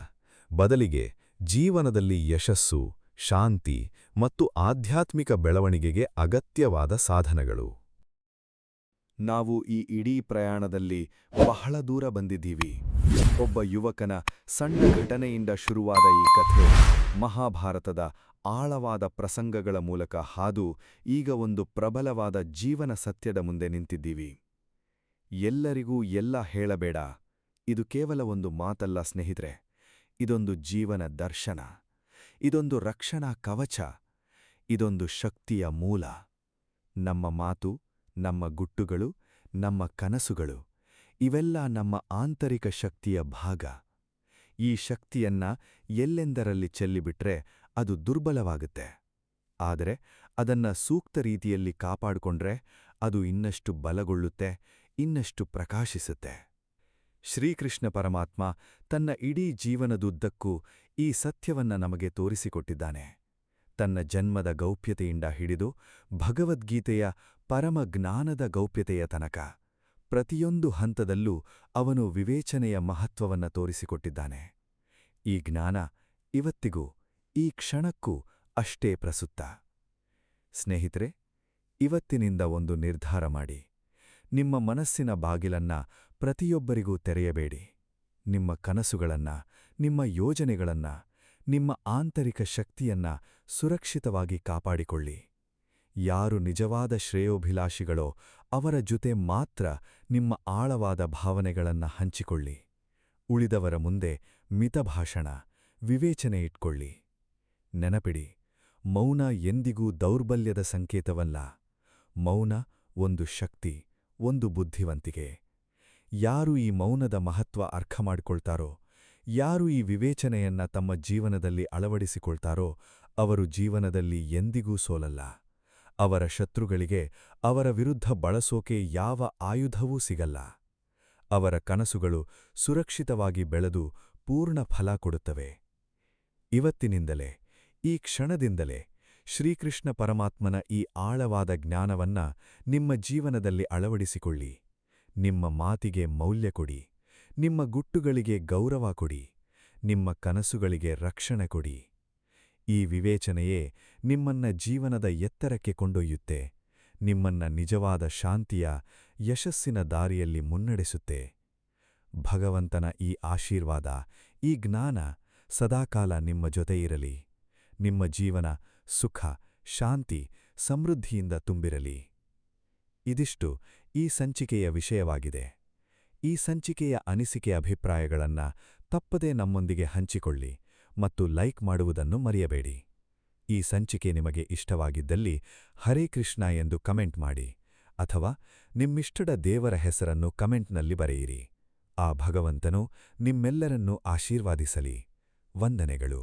B: ಬದಲಿಗೆ ಜೀವನದಲ್ಲಿ ಯಶಸ್ಸು, ಶಾಂತಿ ಮತ್ತು ಆಧ್ಯಾತ್ಮಿಕ ಬೆಳವಣಿಗೆಗೆ ಅಗತ್ಯವಾದ ಸಾಧನಗಳು.
C: ನಾವು ಈ ಇಡೀ ಪ್ರಯಾಣದಲ್ಲಿ ಬಹಳ ದೂರ ಬಂದಿದ್ದೀವಿ. ಒಬ್ಬ ಯುವಕನ ಸಣ್ಣ ಘಟನೆಯಿಂದ ಶುರುವಾದ ಈ ಕಥೆ ಮಹಾಭಾರತದ ಆಳವಾದ ಪ್ರಸಂಗಗಳ ಮೂಲಕ ಹಾದು ಈಗ ಒಂದು ಪ್ರಬಲವಾದ ಜೀವನ ಸತ್ಯದ ಮುಂದೆ ನಿಂತಿದ್ದೀವಿ. ಎಲ್ಲರಿಗೂ ಎಲ್ಲ ಹೇಳಬೇಡ, ಇದು ಕೇವಲ ಒಂದು ಮಾತಲ್ಲ ಸ್ನೇಹಿತರೆ. ಇದೊಂದು ಜೀವನ ದರ್ಶನ, ಇದೊಂದು ರಕ್ಷಣಾ ಕವಚ, ಇದೊಂದು ಶಕ್ತಿಯ ಮೂಲ. ನಮ್ಮ ಮಾತು, ನಮ್ಮ ಗುಟ್ಟುಗಳು, ನಮ್ಮ ಕನಸುಗಳು ಇವೆಲ್ಲ ನಮ್ಮ ಆಂತರಿಕ ಶಕ್ತಿಯ ಭಾಗ. ಈ ಶಕ್ತಿಯನ್ನ ಎಲ್ಲೆಂದರಲ್ಲಿ ಚೆಲ್ಲಿಬಿಟ್ರೆ ಅದು ದುರ್ಬಲವಾಗುತ್ತೆ. ಆದರೆ ಅದನ್ನ ಸೂಕ್ತ ರೀತಿಯಲ್ಲಿ ಕಾಪಾಡಿಕೊಂಡ್ರೆ ಅದು ಇನ್ನಷ್ಟು ಬಲಗೊಳ್ಳುತ್ತೆ, ಇನ್ನಷ್ಟು ಪ್ರಕಾಶಿಸುತ್ತೆ. ಶ್ರೀಕೃಷ್ಣ ಪರಮಾತ್ಮ ತನ್ನ ಇಡೀ ಜೀವನದುದ್ದಕ್ಕೂ ಈ ಸತ್ಯವನ್ನ ನಮಗೆ ತೋರಿಸಿಕೊಟ್ಟಿದ್ದಾನೆ. ತನ್ನ ಜನ್ಮದ ಗೌಪ್ಯತೆಯಿಂದ ಹಿಡಿದು ಭಗವದ್ಗೀತೆಯ ಪರಮ ಜ್ಞಾನದ ಗೌಪ್ಯತೆಯ ತನಕ ಪ್ರತಿಯೊಂದು ಹಂತದಲ್ಲೂ ಅವನು ವಿವೇಚನೆಯ ಮಹತ್ವವನ್ನ ತೋರಿಸಿಕೊಟ್ಟಿದ್ದಾನೆ. ಈ ಜ್ಞಾನ ಇವತ್ತಿಗೂ, ಈ ಕ್ಷಣಕ್ಕೂ ಅಷ್ಟೇ ಪ್ರಸ್ತುತ. ಸ್ನೇಹಿತರೆ, ಇವತ್ತಿನಿಂದ ಒಂದು ನಿರ್ಧಾರ ಮಾಡಿ. ನಿಮ್ಮ ಮನಸ್ಸಿನ ಬಾಗಿಲನ್ನ ಪ್ರತಿಯೊಬ್ಬರಿಗೂ ತೆರೆಯಬೇಡಿ. ನಿಮ್ಮ ಕನಸುಗಳನ್ನ, ನಿಮ್ಮ ಯೋಜನೆಗಳನ್ನ, ನಿಮ್ಮ ಆಂತರಿಕ ಶಕ್ತಿಯನ್ನ ಸುರಕ್ಷಿತವಾಗಿ ಕಾಪಾಡಿಕೊಳ್ಳಿ. ಯಾರು ನಿಜವಾದ ಶ್ರೇಯೋಭಿಲಾಷಿಗಳೋ ಅವರ ಜೊತೆ ಮಾತ್ರ ನಿಮ್ಮ ಆಳವಾದ ಭಾವನೆಗಳನ್ನ ಹಂಚಿಕೊಳ್ಳಿ. ಉಳಿದವರ ಮುಂದೆ ಮಿತಭಾಷಣ, ವಿವೇಚನೆ ಇಟ್ಕೊಳ್ಳಿ. ನೆನಪಿಡಿ, ಮೌನ ಎಂದಿಗೂ ದೌರ್ಬಲ್ಯದ ಸಂಕೇತವಲ್ಲ. ಮೌನ ಒಂದು ಶಕ್ತಿ, ಒಂದು ಬುದ್ಧಿವಂತಿಕೆ. ಯಾರು ಈ ಮೌನದ ಮಹತ್ವ ಅರ್ಥ ಮಾಡಿಕೊಳ್ತಾರೋ, ಯಾರು ಈ ವಿವೇಚನೆಯನ್ನ ತಮ್ಮ ಜೀವನದಲ್ಲಿ ಅಳವಡಿಸಿಕೊಳ್ತಾರೋ ಅವರು ಜೀವನದಲ್ಲಿ ಎಂದಿಗೂ ಸೋಲಲ್ಲ. ಅವರ ಶತ್ರುಗಳಿಗೆ ಅವರ ವಿರುದ್ಧ ಬಳಸೋಕೆ ಯಾವ ಆಯುಧವೂ ಸಿಗಲ್ಲ. ಅವರ ಕನಸುಗಳು ಸುರಕ್ಷಿತವಾಗಿ ಬೆಳೆದು ಪೂರ್ಣ ಫಲ ಕೊಡುತ್ತವೆ. ಇವತ್ತಿನಿಂದಲೇ, ಈ ಕ್ಷಣದಿಂದಲೇ ಶ್ರೀಕೃಷ್ಣ ಪರಮಾತ್ಮನ ಈ ಆಳವಾದ ಜ್ಞಾನವನ್ನ ನಿಮ್ಮ ಜೀವನದಲ್ಲಿ ಅಳವಡಿಸಿಕೊಳ್ಳಿ. ನಿಮ್ಮ ಮಾತಿಗೆ ಮೌಲ್ಯ ಕೊಡಿ, ನಿಮ್ಮ ಗುಟ್ಟುಗಳಿಗೆ ಗೌರವ ಕೊಡಿ, ನಿಮ್ಮ ಕನಸುಗಳಿಗೆ ರಕ್ಷಣೆ ಕೊಡಿ. ಈ ವಿವೇಚನೆಯೇ ನಿಮ್ಮನ್ನ ಜೀವನದ ಎತ್ತರಕ್ಕೆ ಕೊಂಡೊಯ್ಯುತ್ತೆ, ನಿಮ್ಮನ್ನ ನಿಜವಾದ ಶಾಂತಿಯ, ಯಶಸ್ಸಿನ ದಾರಿಯಲ್ಲಿ ಮುನ್ನಡೆಸುತ್ತೆ. ಭಗವಂತನ ಈ ಆಶೀರ್ವಾದ, ಈ ಜ್ಞಾನ ಸದಾಕಾಲ ನಿಮ್ಮ ಜೊತೆ ಇರಲಿ. ನಿಮ್ಮ ಜೀವನ ಸುಖ, ಶಾಂತಿ, ಸಮೃದ್ಧಿಯಿಂದ ತುಂಬಿರಲಿ. ಇದಿಷ್ಟು ಈ ಸಂಚಿಕೆಯ ವಿಷಯವಾಗಿದೆ. ಈ ಸಂಚಿಕೆಯ ಅನಿಸಿಕೆ ಅಭಿಪ್ರಾಯಗಳನ್ನ ತಪ್ಪದೇ ನಮ್ಮೊಂದಿಗೆ ಹಂಚಿಕೊಳ್ಳಿ ಮತ್ತು ಲೈಕ್ ಮಾಡುವುದನ್ನು ಮರೆಯಬೇಡಿ. ಈ ಸಂಚಿಕೆ ನಿಮಗೆ ಇಷ್ಟವಾಗಿದ್ದಲ್ಲಿ ಹರೇ ಕೃಷ್ಣ ಎಂದು ಕಮೆಂಟ್ ಮಾಡಿ, ಅಥವಾ ನಿಮ್ಮಿಷ್ಟದ ದೇವರ ಹೆಸರನ್ನು ಕಮೆಂಟ್ನಲ್ಲಿ ಬರೆಯಿರಿ. ಆ ಭಗವಂತನು ನಿಮ್ಮೆಲ್ಲರನ್ನೂ ಆಶೀರ್ವಾದಿಸಲಿ. ವಂದನೆಗಳು.